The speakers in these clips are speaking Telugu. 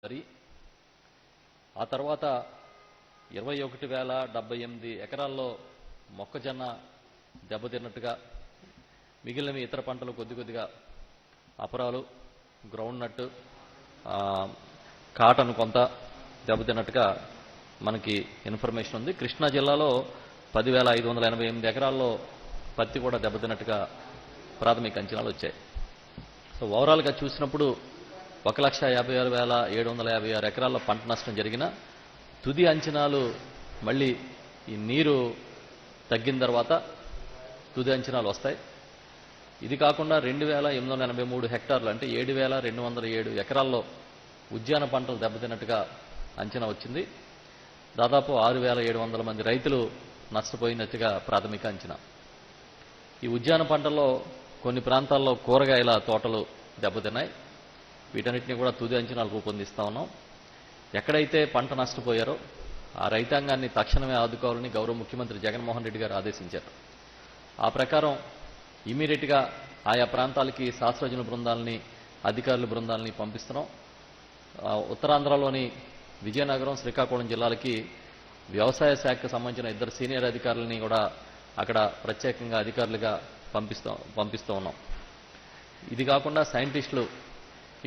మరి ఆ తర్వాత 21,078 ఎకరాల్లో మొక్కజొన్న దెబ్బతిన్నట్టుగా, మిగిలిన ఇతర పంటలు కొద్దిగా అపరాలు, గ్రౌండ్ నట్, కాటన్ కొంత దెబ్బతిన్నట్టుగా మనకి ఇన్ఫర్మేషన్ ఉంది. కృష్ణా జిల్లాలో 10,588 ఎకరాల్లో పత్తి కూడా దెబ్బతిన్నట్టుగా ప్రాథమిక అంచనాలు వచ్చాయి. సో ఓవరాల్గా చూసినప్పుడు 1,56,756 ఎకరాల్లో పంట నష్టం జరిగిన తుది అంచనాలు మళ్ళీ ఈ నీరు తగ్గిన తర్వాత తుది అంచనాలు వస్తాయి. ఇది కాకుండా 2,883 హెక్టార్లు అంటే 7,207 ఎకరాల్లో ఉద్యాన పంటలు దెబ్బతిన్నట్టుగా అంచనా వచ్చింది. దాదాపు 6,700 మంది రైతులు నష్టపోయినట్టుగా ప్రాథమిక అంచనా. ఈ ఉద్యాన పంటల్లో కొన్ని ప్రాంతాల్లో కూరగాయల తోటలు దెబ్బతిన్నాయి. వీటన్నిటిని కూడా తుది అంచనాలు రూపొందిస్తా ఉన్నాం. ఎక్కడైతే పంట నష్టపోయారో ఆ రైతాంగాన్ని తక్షణమే ఆదుకోవాలని గౌరవ ముఖ్యమంత్రి జగన్మోహన్ రెడ్డి గారు ఆదేశించారు. ఆ ప్రకారం ఇమీడియట్గా ఆయా ప్రాంతాలకి శాస్త్రజ్ఞుల బృందాలని, అధికారుల బృందాలని పంపిస్తున్నాం. ఉత్తరాంధ్రలోని విజయనగరం, శ్రీకాకుళం జిల్లాలకి వ్యవసాయ శాఖకు సంబంధించిన 2 సీనియర్ అధికారులని కూడా అక్కడ ప్రత్యేకంగా అధికారులుగా పంపిస్తూ ఉన్నాం. ఇది కాకుండా సైంటిస్టులు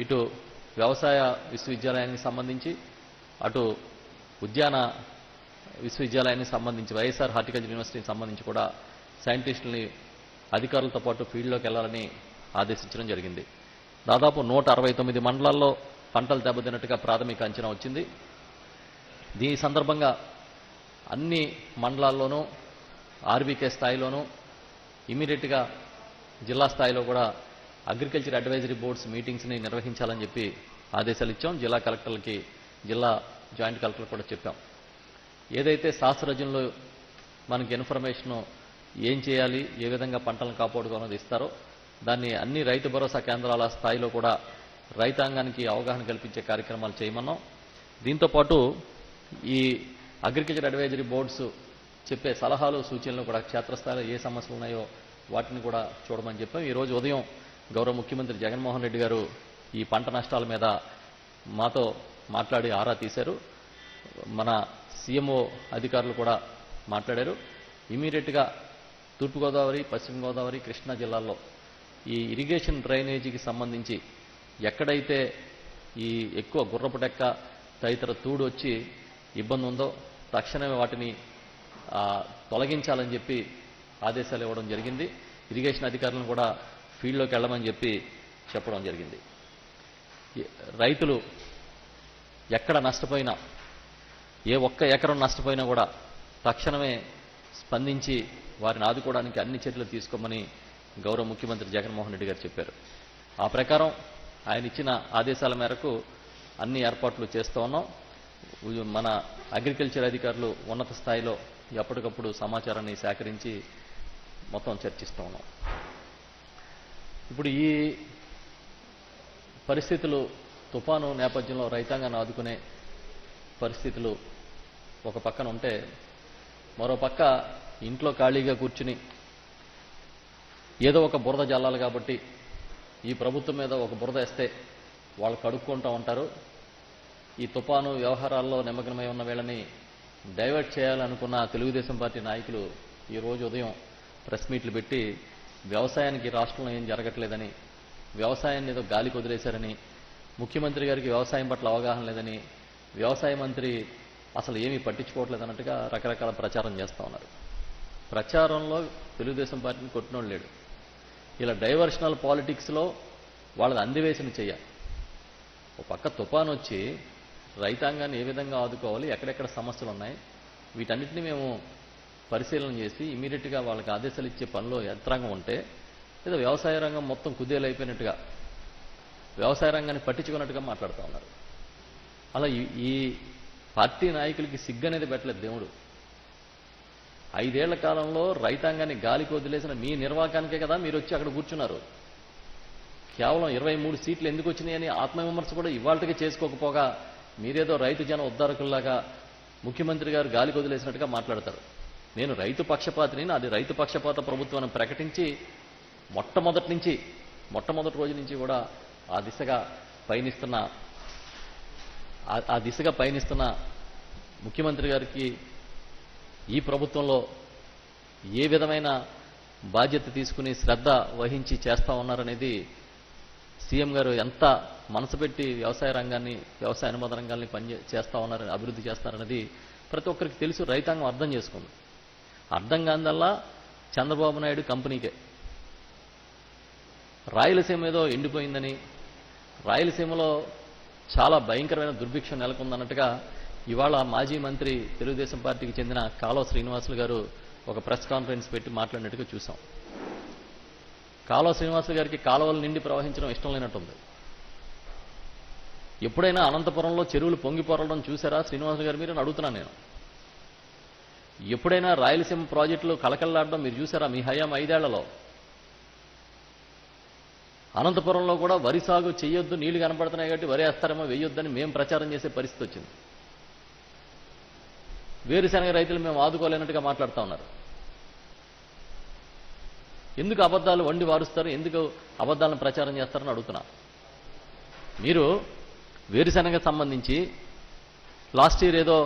ఇటు వ్యవసాయ విశ్వవిద్యాలయానికి సంబంధించి, అటు ఉద్యాన విశ్వవిద్యాలయానికి సంబంధించి వైఎస్ఆర్ హార్టికల్చర్ యూనివర్సిటీకి సంబంధించి కూడా సైంటిస్టులని అధికారులతో పాటు ఫీల్డ్లోకి వెళ్లాలని ఆదేశించడం జరిగింది. దాదాపు 169 మండలాల్లో పంటలు దెబ్బతిన్నట్టుగా ప్రాథమిక అంచనా వచ్చింది. దీని సందర్భంగా అన్ని మండలాల్లోనూ ఆర్బీకే స్థాయిలోనూ ఇమీడియట్గా జిల్లా స్థాయిలో కూడా అగ్రికల్చర్ అడ్వైజరీ బోర్డ్స్ మీటింగ్స్ని నిర్వహించాలని చెప్పి ఆదేశాలు ఇచ్చాం. జిల్లా కలెక్టర్లకి, జిల్లా జాయింట్ కలెక్టర్ కూడా చెప్పాం. ఏదైతే శాస్త్రజ్ఞులు మనకి ఇన్ఫర్మేషన్ ఏం చేయాలి, ఏ విధంగా పంటలను కాపాడుకోవాలన్నది ఇస్తారో దాన్ని అన్ని రైతు భరోసా కేంద్రాల స్థాయిలో కూడా రైతాంగానికి అవగాహన కల్పించే కార్యక్రమాలు చేయమన్నాం. దీంతోపాటు ఈ అగ్రికల్చర్ అడ్వైజరీ బోర్డ్స్ చెప్పే సలహాలు, సూచనలు కూడా క్షేత్రస్థాయిలో ఏ సమస్యలు ఉన్నాయో వాటిని కూడా చూడమని చెప్పాం. ఈరోజు ఉదయం గౌరవ ముఖ్యమంత్రి జగన్మోహన్ రెడ్డి గారు ఈ పంట నష్టాల మీద మాతో మాట్లాడి ఆరా తీశారు. మన సీఎంఓ అధికారులు కూడా మాట్లాడారు. ఇమీడియట్గా తూర్పుగోదావరి, పశ్చిమ గోదావరి, కృష్ణా జిల్లాల్లో ఈ ఇరిగేషన్ డ్రైనేజీకి సంబంధించి ఎక్కడైతే ఈ ఎక్కువ గుర్రపు డెక్క తదితర తూడు వచ్చి ఇబ్బంది ఉందో తక్షణమే వాటిని తొలగించాలని చెప్పి ఆదేశాలు ఇవ్వడం జరిగింది. ఇరిగేషన్ అధికారులను కూడా ఫీల్డ్లోకి వెళ్ళమని చెప్పి చెప్పడం జరిగింది. రైతులు ఎక్కడ నష్టపోయినా, ఏ ఒక్క ఎకరం నష్టపోయినా కూడా తక్షణమే స్పందించి వారిని ఆదుకోవడానికి అన్ని చర్యలు తీసుకోమని గౌరవ ముఖ్యమంత్రి జగన్మోహన్ రెడ్డి గారు చెప్పారు. ఆ ప్రకారం ఆయన ఇచ్చిన ఆదేశాల మేరకు అన్ని ఏర్పాట్లు చేస్తూ ఉన్నాం. మన అగ్రికల్చర్ అధికారులు ఉన్నత స్థాయిలో ఎప్పటికప్పుడు సమాచారాన్ని సేకరించి మొత్తం చర్చిస్తూ ఉన్నాం. ఇప్పుడు ఈ పరిస్థితులు, తుఫాను నేపథ్యంలో రైతాంగాన్ని ఆదుకునే పరిస్థితులు ఒక పక్కన ఉంటే, మరో పక్క ఇంట్లో ఖాళీగా కూర్చుని ఏదో ఒక బురద జల్లాలి కాబట్టి ఈ ప్రభుత్వం మీద ఒక బురద వేస్తే వాళ్ళు కడుక్కుంటూ ఉంటారు. ఈ తుఫాను వ్యవహారాల్లో నిమగ్నమై ఉన్న వీళ్ళని డైవర్ట్ చేయాలనుకున్న తెలుగుదేశం పార్టీ నాయకులు ఈ రోజు ఉదయం ప్రెస్ మీట్లు పెట్టి వ్యవసాయానికి రాష్ట్రంలో ఏం జరగట్లేదని, వ్యవసాయాన్ని ఏదో గాలికి వదిలేశారని, ముఖ్యమంత్రి గారికి వ్యవసాయం పట్ల అవగాహన లేదని, వ్యవసాయ మంత్రి అసలు ఏమీ పట్టించుకోవట్లేదు అన్నట్టుగా రకరకాల ప్రచారం చేస్తూ ఉన్నారు. ప్రచారంలో తెలుగుదేశం పార్టీని కొట్టినోడు లేడు. ఇలా డైవర్షనల్ పాలిటిక్స్లో వాళ్ళది అందివేసిన చెయ్యాలి. ఒక పక్క తుఫాను వచ్చి రైతాంగాన్ని ఏ విధంగా ఆదుకోవాలి, ఎక్కడెక్కడ సమస్యలు ఉన్నాయి, వీటన్నిటిని మేము పరిశీలన చేసి ఇమీడియట్గా వాళ్ళకి ఆదేశాలు ఇచ్చే పనిలో యంత్రాంగం ఉంటే, ఏదో వ్యవసాయ రంగం మొత్తం కుదేలైపోయినట్టుగా, వ్యవసాయ రంగాన్ని పట్టించుకున్నట్టుగా మాట్లాడుతూ ఉన్నారు. అలా ఈ పార్టీ నాయకులకి సిగ్గనేది పెట్టలేదు దేవుడు. 5 ఏళ్ల కాలంలో రైతాంగాన్ని గాలికి వదిలేసిన మీ నిర్వాకానికే కదా మీరు వచ్చి అక్కడ కూర్చున్నారు. కేవలం 23 సీట్లు ఎందుకు వచ్చినాయని ఆత్మవిమర్శ కూడా ఇవాళకి చేసుకోకపోగా మీరేదో రైతు జన ఉద్ధారకుల్లాగా ముఖ్యమంత్రి గారు గాలికి వదిలేసినట్టుగా మాట్లాడతారు. నేను రైతు పక్షపాతిని, అది రైతు పక్షపాత ప్రభుత్వాన్ని ప్రకటించి మొట్టమొదటి రోజు నుంచి కూడా ఆ దిశగా పయనిస్తున్న ఆ దిశగా పయనిస్తున్న ముఖ్యమంత్రి గారికి ఈ ప్రభుత్వంలో ఏ విధమైన బాధ్యత తీసుకుని శ్రద్ధ వహించి చేస్తా ఉన్నారనేది సీఎం గారు ఎంత మనసు పెట్టి వ్యవసాయ రంగాన్ని, వ్యవసాయ అనుబంధ రంగాల్ని చేస్తా ఉన్నారని, అభివృద్ధి చేస్తారనేది ప్రతి ఒక్కరికి తెలుసు, రైతాంగం అర్థం చేసుకుంది. అర్థం కానిదల్లా చంద్రబాబు నాయుడు కంపెనీకే. రాయలసీమ ఏదో ఎండిపోయిందని, రాయలసీమలో చాలా భయంకరమైన దుర్భిక్షం నెలకొందన్నట్టుగా ఇవాళ మాజీ మంత్రి తెలుగుదేశం పార్టీకి చెందిన కాలువ శ్రీనివాసులు గారు ఒక ప్రెస్ కాన్ఫరెన్స్ పెట్టి మాట్లాడినట్టుగా చూసాం. కాలువ శ్రీనివాసులు గారికి కాలువలు నిండి ప్రవహించడం ఇష్టం లేనట్టుంది. ఎప్పుడైనా అనంతపురంలో చెరువులు పొంగి పొరలడం చూసారా శ్రీనివాసులు గారు మీరు అని అడుగుతున్నాను నేను. ఎప్పుడైనా రాయలసీమ ప్రాజెక్టులు కలకల్లాడడం మీరు చూసారా మీ హయాం 5 ఏళ్లలో? అనంతపురంలో కూడా వరి సాగు చేయొద్దు, నీళ్లు కనపడుతున్నాయి కాబట్టి వరి వేస్తారేమో, వేయొద్దని మేము ప్రచారం చేసే పరిస్థితి వచ్చింది. వేరుశనగ రైతులు మేము ఆదుకోలేనట్టుగా మాట్లాడుతూ ఉన్నారు. ఎందుకు అబద్ధాలు వండి వారుస్తారు, ఎందుకు అబద్ధాలను ప్రచారం చేస్తారని అడుగుతున్నా. మీరు వేరుశనగ సంబంధించి లాస్ట్ ఇయర్ ఏదో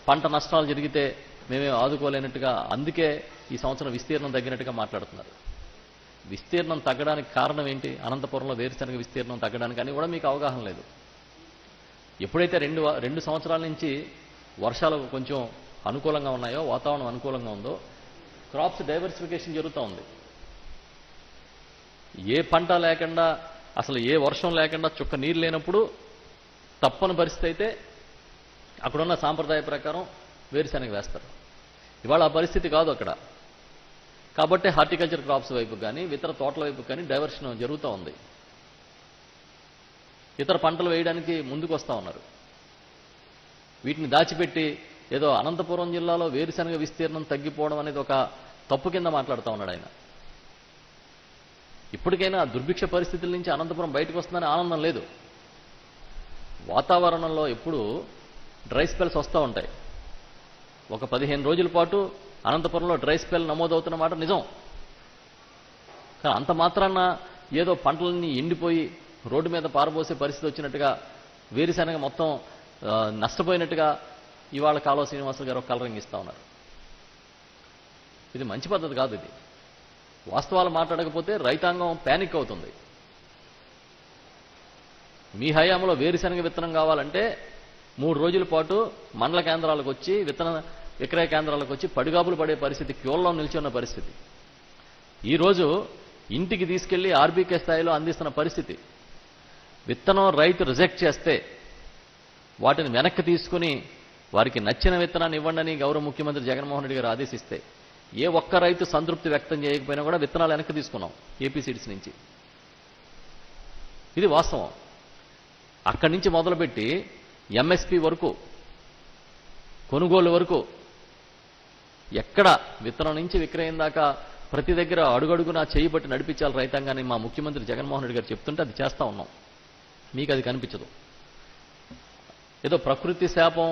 పంట నష్టాలు జరిగితే మేమేం ఆదుకోలేనట్టుగా, అందుకే ఈ సంవత్సరం విస్తీర్ణం తగ్గినట్టుగా మాట్లాడుతున్నారు. విస్తీర్ణం తగ్గడానికి కారణం ఏంటి? అనంతపురంలో వేరుశనగ విస్తీర్ణం తగ్గడానికి అని కూడా మీకు అవగాహన లేదు. ఎప్పుడైతే రెండు సంవత్సరాల నుంచి వర్షాలు కొంచెం అనుకూలంగా ఉన్నాయో, వాతావరణం అనుకూలంగా ఉందో, క్రాప్స్ డైవర్సిఫికేషన్ జరుగుతూ ఉంది. ఏ పంట లేకుండా, అసలు ఏ వర్షం లేకుండా, చుక్క నీరు లేనప్పుడు తప్పని పరిస్థితి అయితే అక్కడున్న సాంప్రదాయ ప్రకారం వేరుశనగ వేస్తారు. ఇవాళ ఆ పరిస్థితి కాదు అక్కడ. కాబట్టి హార్టికల్చర్ క్రాప్స్ వైపు కానీ, ఇతర తోటల వైపు కానీ డైవర్షన్ జరుగుతూ ఉంది. ఇతర పంటలు వేయడానికి ముందుకు వస్తూ ఉన్నారు. వీటిని దాచిపెట్టి ఏదో అనంతపురం జిల్లాలో వేరుశనగ విస్తీర్ణం తగ్గిపోవడం అనేది ఒక తప్పు కింద మాట్లాడుతూ ఉన్నాడు ఆయన. ఇప్పటికైనా దుర్భిక్ష పరిస్థితుల నుంచి అనంతపురం బయటకు వస్తుందని ఆనందం లేదు. వాతావరణంలో ఎప్పుడు డ్రై స్పెల్స్ వస్తూ ఉంటాయి. ఒక 15 రోజుల పాటు అనంతపురంలో డ్రై స్పెల్ నమోదవుతున్న మాట నిజం. కానీ అంత మాత్రాన ఏదో పంటలన్నీ ఎండిపోయి రోడ్డు మీద పారబోసే పరిస్థితి వచ్చినట్టుగా, వేరుశనగ మొత్తం నష్టపోయినట్టుగా ఇవాళ కాలువ శ్రీనివాసులు గారు కలరింగ్ ఇస్తా ఉన్నారు. ఇది మంచి పద్ధతి కాదు. ఇది వాస్తవాలు మాట్లాడకపోతే రైతాంగం ప్యానిక్ అవుతుంది. మీ హయాంలో వేరుశనగ విత్తనం కావాలంటే 3 రోజుల పాటు మండల కేంద్రాలకు వచ్చి, విత్తన విక్రయ కేంద్రాలకు వచ్చి పడిగాపులు పడే పరిస్థితి, క్యూల్లో నిల్చున్న పరిస్థితి. ఈరోజు ఇంటికి తీసుకెళ్లి ఆర్బీకే స్థాయిలో అందిస్తున్న పరిస్థితి. విత్తనం రైతు రిజెక్ట్ చేస్తే వాటిని వెనక్కి తీసుకుని వారికి నచ్చిన విత్తనాన్ని ఇవ్వండి గౌరవ ముఖ్యమంత్రి జగన్మోహన్ రెడ్డి గారు ఆదేశిస్తే ఏ ఒక్క రైతు సంతృప్తి వ్యక్తం చేయకపోయినా కూడా విత్తనాలు వెనక్కి తీసుకున్నాం ఏపీ సీడ్స్ నుంచి. ఇది వాస్తవం. అక్కడి నుంచి మొదలుపెట్టి ఎంఎస్పీ వరకు, కొనుగోలు వరకు, ఎక్కడ విత్తనం నుంచి విక్రయం దాకా ప్రతి దగ్గర అడుగడుగునా చేయబట్టి నడిపించాలి రైతాంగాన్ని మా ముఖ్యమంత్రి జగన్మోహన్ రెడ్డి గారు చెప్తుంటే అది చేస్తా ఉన్నాం. మీకు అది కనిపించదు. ఏదో ప్రకృతి శాపం,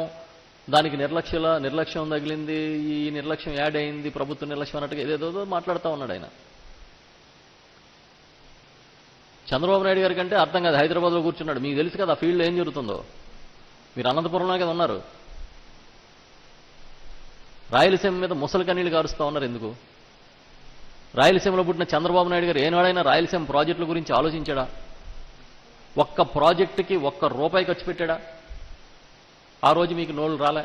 దానికి నిర్లక్ష్యం తగిలింది, ఈ నిర్లక్ష్యం యాడ్ అయింది, ప్రభుత్వ నిర్లక్ష్యం అన్నట్టుగా ఏదేదో మాట్లాడుతూ ఉన్నాడు ఆయన. చంద్రబాబు నాయుడు గారి కంటే అర్థం కాదు. హైదరాబాద్లో కూర్చున్నాడు. మీకు తెలుసు కదా ఆ ఫీల్డ్లో ఏం జరుగుతుందో. మీరు అనంతపురంలో కదా ఉన్నారు. రాయలసీమ మీద ముసలి కన్నీళ్లు కారుస్తూ ఉన్నారు. ఎందుకు? రాయలసీమలో పుట్టిన చంద్రబాబు నాయుడు గారు ఏనాడైనా రాయలసీమ ప్రాజెక్టుల గురించి ఆలోచించాడా? ఒక్క ప్రాజెక్టుకి ₹1 ఖర్చు పెట్టాడా? ఆ రోజు మీకు నోళ్ళు రాలే.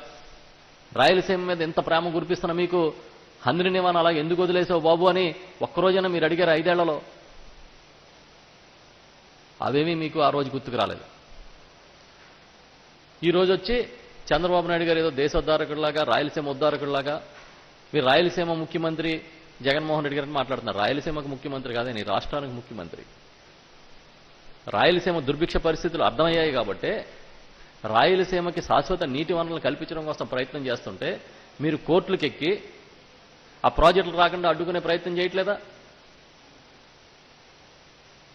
రాయలసీమ మీద ఎంత ప్రేమ కురిపిస్తున్న మీకు హంద్రినివాన్ అలా ఎందుకు వదిలేసావు బాబు అని ఒక్కరోజైనా మీరు అడిగారు 5 ఏళ్లలో? అవేమీ మీకు ఆ రోజు గుర్తుకు రాలేదు. ఈ రోజు వచ్చి చంద్రబాబు నాయుడు గారు ఏదో దేశోద్ధారకుడిలాగా, రాయలసీమ ఉద్ధారకుడిలాగా, మీరు రాయలసీమ ముఖ్యమంత్రి జగన్మోహన్ రెడ్డి గారిని మాట్లాడుతున్నారు. రాయలసీమకు ముఖ్యమంత్రి కాదని రాష్ట్రానికి ముఖ్యమంత్రి. రాయలసీమ దుర్భిక్ష పరిస్థితులు అర్థమయ్యాయి కాబట్టే రాయలసీమకి శాశ్వత నీటి వనరులను కల్పించడం కోసం ప్రయత్నం చేస్తుంటే మీరు కోర్టులకు ఎక్కి ఆ ప్రాజెక్టులు రాకుండా అడ్డుకునే ప్రయత్నం చేయట్లేదా?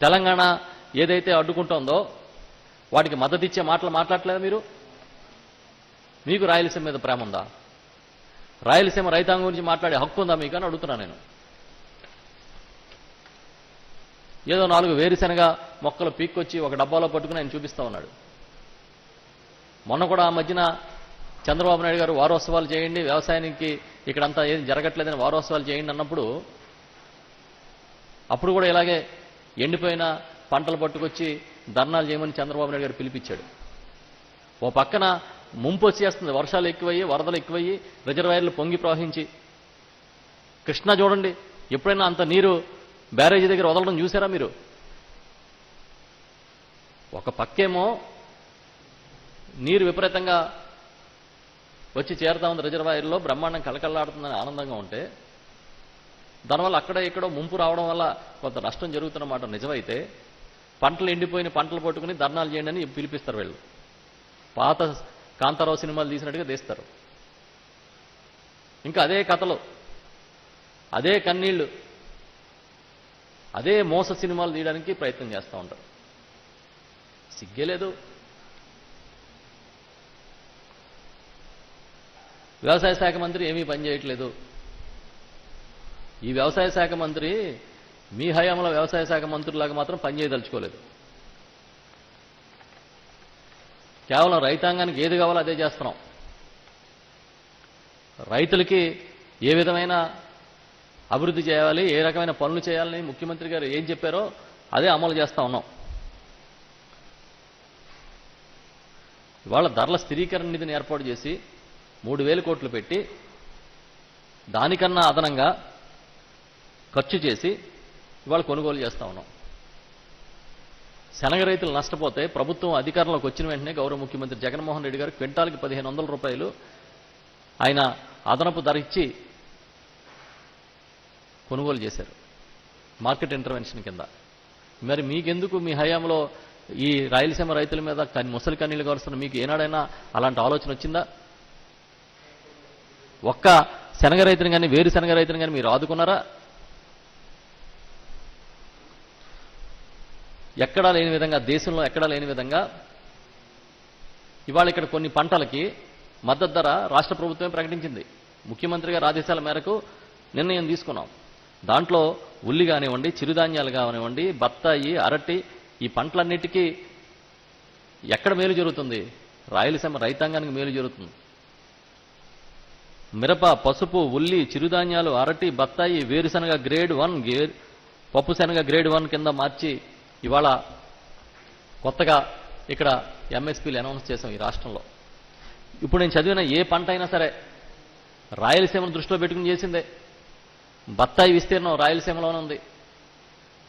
తెలంగాణ ఏదైతే అడ్డుకుంటోందో వాటికి మద్దతు ఇచ్చే మాటలు మాట్లాడలేదా మీరు? మీకు రాయలసీమ మీద ప్రేమ ఉందా? రాయలసీమ రైతాంగం గురించి మాట్లాడే హక్కు ఉందా మీకు అని అడుగుతున్నా నేను. ఏదో 4 వేరుశనగ మొక్కలు పీక్కొచ్చి ఒక డబ్బాలో పట్టుకుని ఆయన చూపిస్తా ఉన్నాడు. మొన్న కూడా ఆ మధ్యన చంద్రబాబు నాయుడు గారు వారోత్సవాలు చేయండి, వ్యవసాయానికి ఇక్కడంతా ఏం జరగట్లేదని వారోత్సవాలు చేయండి అన్నప్పుడు అప్పుడు కూడా ఇలాగే ఎండిపోయిన పంటలు పట్టుకొచ్చి ధర్నాలు చేయమని చంద్రబాబు నాయుడు గారు పిలిపించాడు. ఓ పక్కన ముంపు వచ్చేస్తుంది, వర్షాలు ఎక్కువయ్యి, వరదలు ఎక్కువయ్యి, రిజర్వాయర్లు పొంగి ప్రవహించి. కృష్ణా చూడండి, ఎప్పుడైనా అంత నీరు బ్యారేజీ దగ్గర వదలడం చూసారా మీరు? ఒక పక్కేమో నీరు విపరీతంగా వచ్చి చేరుతా ఉంది రిజర్వాయర్లో, బ్రహ్మాండం కలకల్లాడుతుందని ఆనందంగా ఉంటే, దానివల్ల అక్కడ ఇక్కడో ముంపు రావడం వల్ల కొంత నష్టం జరుగుతున్నమాట నిజమైతే, పంటలు ఎండిపోయిన పంటలు పట్టుకుని ధర్నాలు చేయండి అని పిలిపిస్తారు వీళ్ళు. పాత కాంతారావు సినిమాలు తీసినట్టుగా తీస్తారు. ఇంకా అదే కథలు, అదే కన్నీళ్లు, అదే మోస సినిమాలు తీయడానికి ప్రయత్నం చేస్తూ ఉంటారు. సిగ్గే లేదు. వ్యవసాయ శాఖ మంత్రి ఏమీ పనిచేయట్లేదు. ఈ వ్యవసాయ శాఖ మంత్రి మీ హయాంలో వ్యవసాయ శాఖ మంత్రులాగా మాత్రం పనిచేయదలుచుకోలేదు. కేవలం రైతాంగానికి ఏది కావాలో అదే చేస్తున్నాం. రైతులకి ఏ విధమైన అభివృద్ధి చేయాలి, ఏ రకమైన పనులు చేయాలని ముఖ్యమంత్రి గారు ఏం చెప్పారో అదే అమలు చేస్తా ఉన్నాం. ఇవాళ ధరల స్థిరీకరణ నిధిని ఏర్పాటు చేసి 3,000 కోట్లు పెట్టి దానికన్నా అదనంగా ఖర్చు చేసి ఇవాళ కొనుగోలు చేస్తా ఉన్నాం. శనగ రైతులు నష్టపోతే ప్రభుత్వం అధికారంలోకి వచ్చిన వెంటనే గౌరవ ముఖ్యమంత్రి జగన్మోహన్ రెడ్డి గారు క్వింటాల్కి 1,500 రూపాయలు ఆయన అదనపు ధర ఇచ్చి కొనుగోలు చేశారు మార్కెట్ ఇంటర్వెన్షన్ కింద. మరి మీకెందుకు మీ హయాంలో ఈ రాయలసీమ రైతుల మీద ముసలి కన్నీళ్లు కారుస్తున్న మీకు ఏనాడైనా అలాంటి ఆలోచన వచ్చిందా? ఒక్క శనగ రైతుని కానీ వేరుశనగ రైతుని కానీ మీరు ఆదుకున్నారా? ఎక్కడా లేని విధంగా, దేశంలో ఎక్కడా లేని విధంగా ఇవాళ ఇక్కడ కొన్ని పంటలకి మద్దతు ధర రాష్ట్ర ప్రభుత్వమే ప్రకటించింది. ముఖ్యమంత్రి గారి ఆదేశాల మేరకు నిర్ణయం తీసుకున్నాం. దాంట్లో ఉల్లి కానివ్వండి, చిరుధాన్యాలు కానివ్వండి, బత్తాయి, అరటి, ఈ పంటలన్నిటికీ ఎక్కడ మేలు జరుగుతుంది? రాయలసీమ రైతాంగానికి మేలు జరుగుతుంది. మిరప, పసుపు, ఉల్లి, చిరుధాన్యాలు, అరటి, బత్తాయి, వేరుశనగ గ్రేడ్ 1, పప్పు శనగ గ్రేడ్ 1 కింద మార్చి ఇవాళ కొత్తగా ఇక్కడ ఎంఎస్పీలు అనౌన్స్ చేశాం ఈ రాష్ట్రంలో. ఇప్పుడు నేను చదివిన ఏ పంట అయినా సరే రాయలసీమను దృష్టిలో పెట్టుకుని చేసిందే. బత్తాయి విస్తీర్ణం రాయలసీమలోనే ఉంది,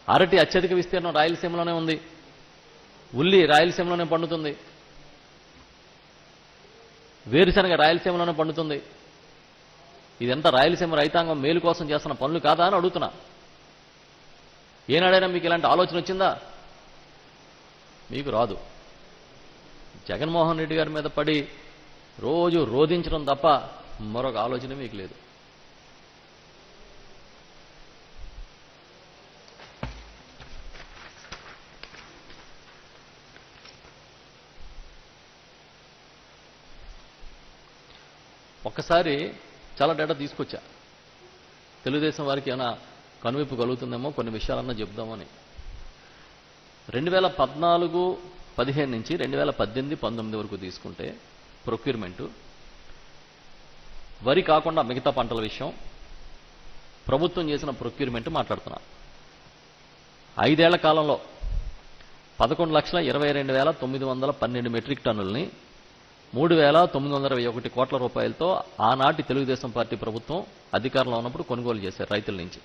అరటి అత్యధిక విస్తీర్ణం రాయలసీమలోనే ఉంది, ఉల్లి రాయలసీమలోనే పండుతుంది, వేరుశనగ రాయలసీమలోనే పండుతుంది. ఇదంతా రాయలసీమ రైతాంగం మేలు కోసం చేస్తున్న పనులు కాదా అని అడుగుతున్నా. ఏనాడైనా మీకు ఇలాంటి ఆలోచన వచ్చిందా? మీకు రాదు. జగన్మోహన్ రెడ్డి గారి మీద పడి రోజు రోధించడం తప్ప మరొక ఆలోచన మీకు లేదు. ఒక్కసారి చాలా డేటా తీసుకొచ్చా, తెలుగుదేశం వారికి ఏమైనా కనువిప్పు కలుగుతుందేమో, కొన్ని విషయాలన్నా చెప్దామని. 2014-15 నుంచి 2018-19 వరకు తీసుకుంటే ప్రొక్యూర్మెంటు, వరి కాకుండా మిగతా పంటల విషయం, ప్రభుత్వం చేసిన ప్రొక్యూర్మెంట్ మాట్లాడుతున్నా. 5 ఏళ్ల కాలంలో 11,22,912 మెట్రిక్ టన్నుల్ని 3,921 కోట్ల రూపాయలతో ఆనాటి తెలుగుదేశం పార్టీ ప్రభుత్వం అధికారంలో ఉన్నప్పుడు కొనుగోలు చేశారు రైతుల నుంచి.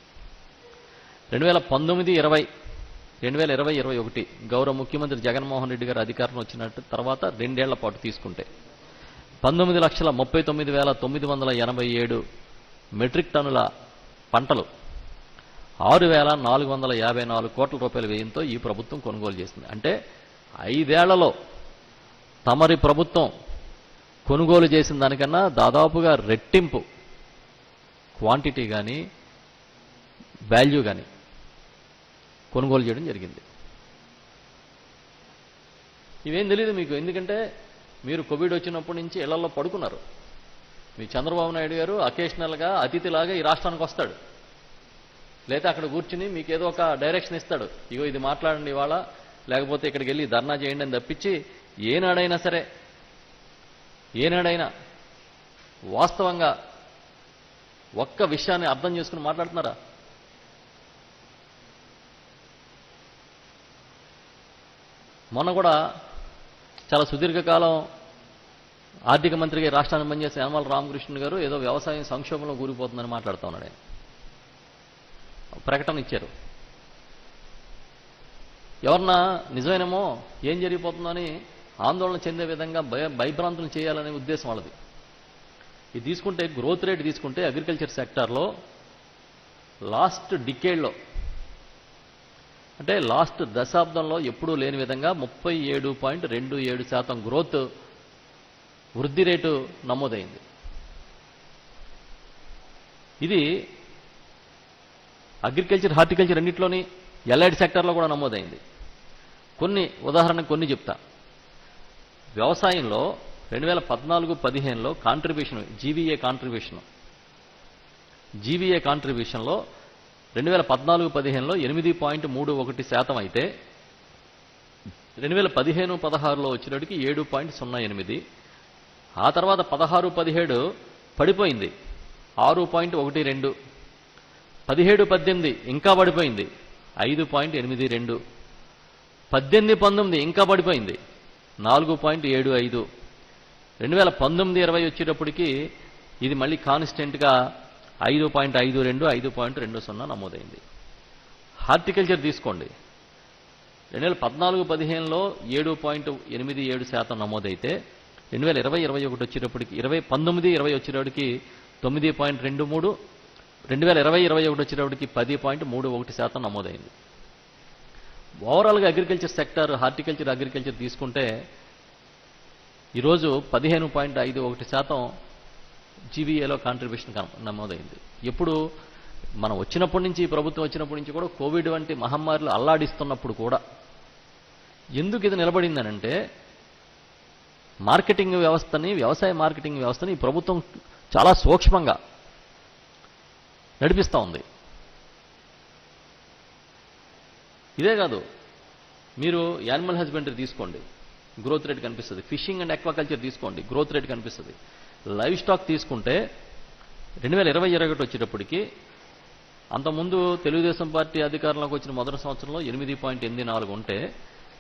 2019-20, గౌరవ ముఖ్యమంత్రి జగన్మోహన్ రెడ్డి గారు అధికారం వచ్చిన తర్వాత 2 ఏళ్ల పాటు తీసుకుంటే 19,39,987 మెట్రిక్ టన్నుల పంటలు 6,454 కోట్ల రూపాయల వ్యయంతో ఈ ప్రభుత్వం కొనుగోలు చేసింది. అంటే 5 ఏళ్లలో తమరి ప్రభుత్వం కొనుగోలు చేసిన దానికన్నా దాదాపుగా రెట్టింపు క్వాంటిటీ కానీ వాల్యూ కానీ కొనుగోలు చేయడం జరిగింది. ఇవేం తెలియదు మీకు, ఎందుకంటే మీరు కోవిడ్ వచ్చినప్పటి నుంచి ఇళ్లలో పడుకున్నారు. మీ చంద్రబాబు నాయుడు గారు అకేషనల్గా అతిథిలాగా ఈ రాష్ట్రానికి వస్తాడు, లేదా అక్కడ కూర్చుని మీకు ఏదో ఒక డైరెక్షన్ ఇస్తాడు, ఇగో ఇది మాట్లాడండి ఇవాళ, లేకపోతే ఇక్కడికి వెళ్ళి ధర్నా చేయండి అని తప్పించి ఏనాడైనా సరే ఏనాడైనా వాస్తవంగా ఒక్క విషయాన్ని అర్థం చేసుకుని మాట్లాడుతున్నారా? మొన్న కూడా చాలా సుదీర్ఘకాలం ఆర్థిక మంత్రిగా రాష్ట్రాన్ని పనిచేసిన యనమల రామకృష్ణ గారు ఏదో వ్యవసాయం సంక్షోభంలో కూలిపోతుందని మాట్లాడుతూ ఉన్నాడు. ఆయన ప్రకటన ఇచ్చారు. ఎవరన్నా నిజమేనేమో ఏం జరిగిపోతుందని ఆందోళన చెందే విధంగా భయభ్రాంతులు చేయాలనే ఉద్దేశం వాళ్ళది. ఇది తీసుకుంటే గ్రోత్ రేట్ తీసుకుంటే అగ్రికల్చర్ సెక్టార్లో లాస్ట్ డికేడ్లో అంటే లాస్ట్ దశాబ్దంలో ఎప్పుడూ లేని విధంగా 37.27% గ్రోత్ వృద్ధి రేటు నమోదైంది. ఇది అగ్రికల్చర్ హార్టికల్చర్ అన్నింటిలోని ఎలైడ్ సెక్టార్లో కూడా నమోదైంది. ఉదాహరణకు కొన్ని చెప్తా. వ్యవసాయంలో 2014-15లో కాంట్రిబ్యూషన్ జీవీఏ కాంట్రిబ్యూషన్లో 2014-15లో 8.31% అయితే 2015-16లో వచ్చేటికి 7.08. ఆ తర్వాత 16-17 పడిపోయింది 6.12. 17-18 ఇంకా పడిపోయింది 5.82. 18-19 ఇంకా పడిపోయింది 4.75. 2019-20 వచ్చేటప్పటికి ఇది మళ్ళీ కాన్స్టెంట్గా 5.52, 5.20 నమోదైంది. హార్టికల్చర్ తీసుకోండి. 2014-15లో 7.87% నమోదైతే 2020-21 వచ్చేటప్పటికి 19-20 వచ్చేటప్పటికి 9.23, 2020-21 వచ్చేటప్పటికి 10.31% నమోదైంది. ఓవరాల్గా అగ్రికల్చర్ సెక్టర్ అగ్రికల్చర్ తీసుకుంటే ఈరోజు 15.51% జీవీఏలో కాంట్రిబ్యూషన్ నమోదైంది. ఎప్పుడు మనం వచ్చినప్పటి నుంచి, ప్రభుత్వం వచ్చినప్పటి నుంచి కూడా కోవిడ్ వంటి మహమ్మారులు అల్లాడిస్తున్నప్పుడు కూడా ఎందుకు ఇది నిలబడిందనంటే వ్యవసాయ మార్కెటింగ్ వ్యవస్థని ఈ ప్రభుత్వం చాలా సూక్ష్మంగా నడిపిస్తూ ఉంది. ఇదే కాదు, మీరు యానిమల్ హస్బెండరీ తీసుకోండి, గ్రోత్ రేట్ కనిపిస్తుంది. ఫిషింగ్ అండ్ అక్వాకల్చర్ తీసుకోండి, గ్రోత్ రేట్ కనిపిస్తుంది. లైవ్ స్టాక్ తీసుకుంటే 2020-21 వచ్చేటప్పటికి అంతకుముందు తెలుగుదేశం పార్టీ అధికారంలోకి వచ్చిన మొదటి సంవత్సరంలో 8.84 ఉంటే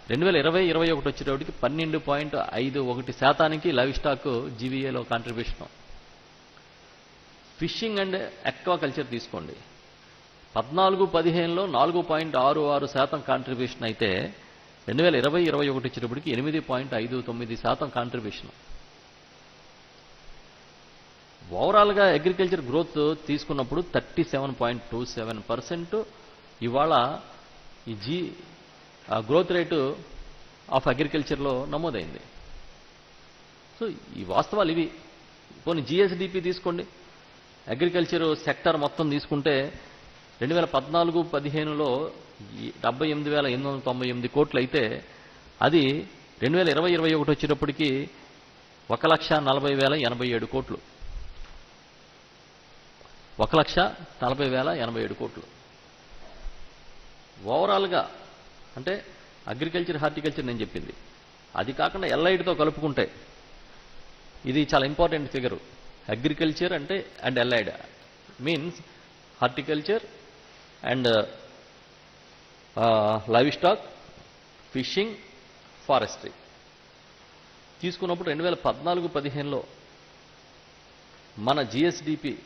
2020-21 వచ్చేటప్పటికి 12.51% లైవ్ స్టాక్ జీవీఏలో కాంట్రిబ్యూషన్. ఫిషింగ్ అండ్ అక్వాకల్చర్ తీసుకోండి, 14-15లో 4.66% కాంట్రిబ్యూషన్ అయితే 2020-21 వచ్చేటప్పటికి 8.59% కాంట్రిబ్యూషన్. ఓవరాల్గా అగ్రికల్చర్ గ్రోత్ తీసుకున్నప్పుడు 37.27% ఇవాళ ఈ గ్రోత్ రేటు ఆఫ్ అగ్రికల్చర్లో నమోదైంది. సో ఈ వాస్తవాలు ఇవి. కొన్ని జిఎస్డిపి తీసుకోండి, అగ్రికల్చర్ సెక్టర్ మొత్తం తీసుకుంటే 2014-15లో 78,898 కోట్లు అయితే అది 2020-21 వచ్చేటప్పటికి 1,40,087 కోట్లు. 1,40,087 కోట్లు. ఓవరాల్గా అంటే అగ్రికల్చర్ హార్టికల్చర్ నేను చెప్పింది. అది కాకుండా ఎల్ఐడితో కలుపుకుంటే ఇది చాలా ఇంపార్టెంట్ ఫిగరు. అగ్రికల్చర్ అంటే and ఎల్ఐడ్ means horticulture and live stock, fishing, forestry తీసుకున్నప్పుడు 2014-15లో మన జిఎస్డిపిలో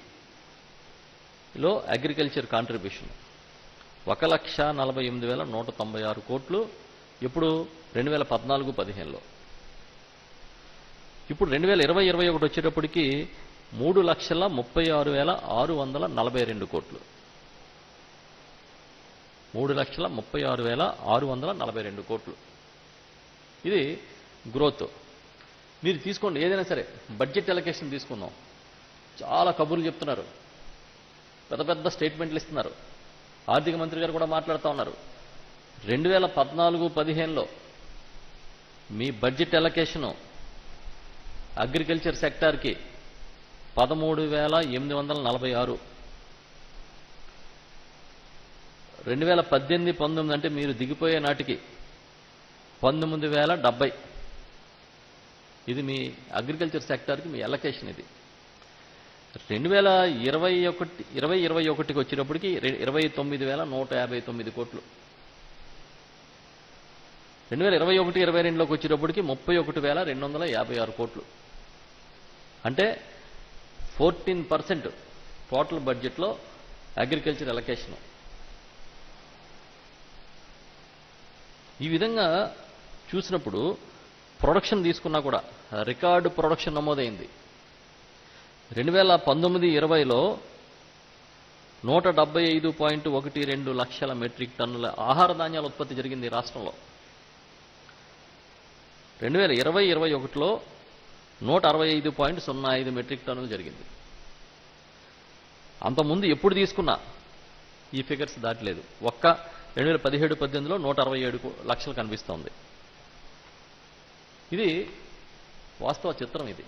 అగ్రికల్చర్ కాంట్రిబ్యూషన్ 1,48,196 కోట్లు. ఇప్పుడు 2014-15లో. ఇప్పుడు 2020-21 వచ్చేటప్పటికి 3,36,642 కోట్లు. 3,36,642 కోట్లు. ఇది గ్రోత్. మీరు తీసుకోండి ఏదైనా సరే. బడ్జెట్ అలొకేషన్ తీసుకుందాం. చాలా కబుర్లు చెప్తున్నారు, పెద్ద పెద్ద స్టేట్మెంట్లు ఇస్తున్నారు. ఆర్థిక మంత్రి గారు కూడా మాట్లాడుతూ ఉన్నారు. 2014-15లో మీ బడ్జెట్ అలొకేషను అగ్రికల్చర్ సెక్టార్కి 13,846. 2018-19 అంటే మీరు దిగిపోయే నాటికి 19,070. ఇది మీ అగ్రికల్చర్ సెక్టార్కి మీ ఎలకేషన్ ఇది. 2021కి వచ్చేటప్పటికి 29,159 కోట్లు. 2021-22లోకి వచ్చేటప్పటికి 31,256 కోట్లు. అంటే 14% టోటల్ బడ్జెట్లో అగ్రికల్చర్ ఎలకేషన్. ఈ విధంగా చూసినప్పుడు ప్రొడక్షన్ తీసుకున్నా కూడా రికార్డు ప్రొడక్షన్ నమోదైంది. 2019-20లో 175.12 లక్షల మెట్రిక్ టన్నుల ఆహార ధాన్యాల ఉత్పత్తి జరిగింది ఈ రాష్ట్రంలో. 2020-21లో 165.05 మెట్రిక్ టన్నులు జరిగింది. అంతకుముందు ఎప్పుడు తీసుకున్నా ఈ ఫిగర్స్ దాటలేదు. ఒక్క 2017-18లో 167 లక్షలు కనిపిస్తోంది. ఇది వాస్తవ చిత్రం. ఇది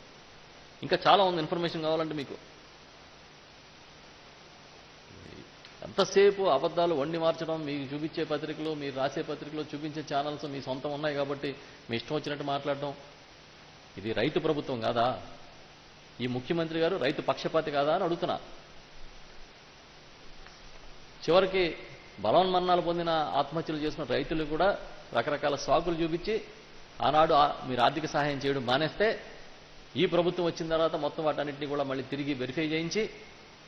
ఇంకా చాలా ఉంది. ఇన్ఫర్మేషన్ కావాలంటే మీకు ఎంతసేపు అబద్ధాలు వండి మార్చడం, మీకు చూపించే పత్రికలు, మీరు రాసే పత్రికలు, చూపించే ఛానల్స్ మీ సొంతం ఉన్నాయి కాబట్టి మీ ఇష్టం వచ్చినట్టు మాట్లాడడం. ఇది రైతు ప్రభుత్వం కాదా? ఈ ముఖ్యమంత్రి గారు రైతు పక్షపాతి కాదా అని అడుగుతున్నా. చివరికి బలవన్మరణాలు పొందిన ఆత్మహత్యలు చేసిన రైతులు కూడా రకరకాల సాకులు చూపించి ఆనాడు మీరు ఆర్థిక సహాయం చేయడం మానేస్తే ఈ ప్రభుత్వం వచ్చిన తర్వాత మొత్తం వాటన్నింటినీ కూడా మళ్ళీ తిరిగి వెరిఫై చేయించి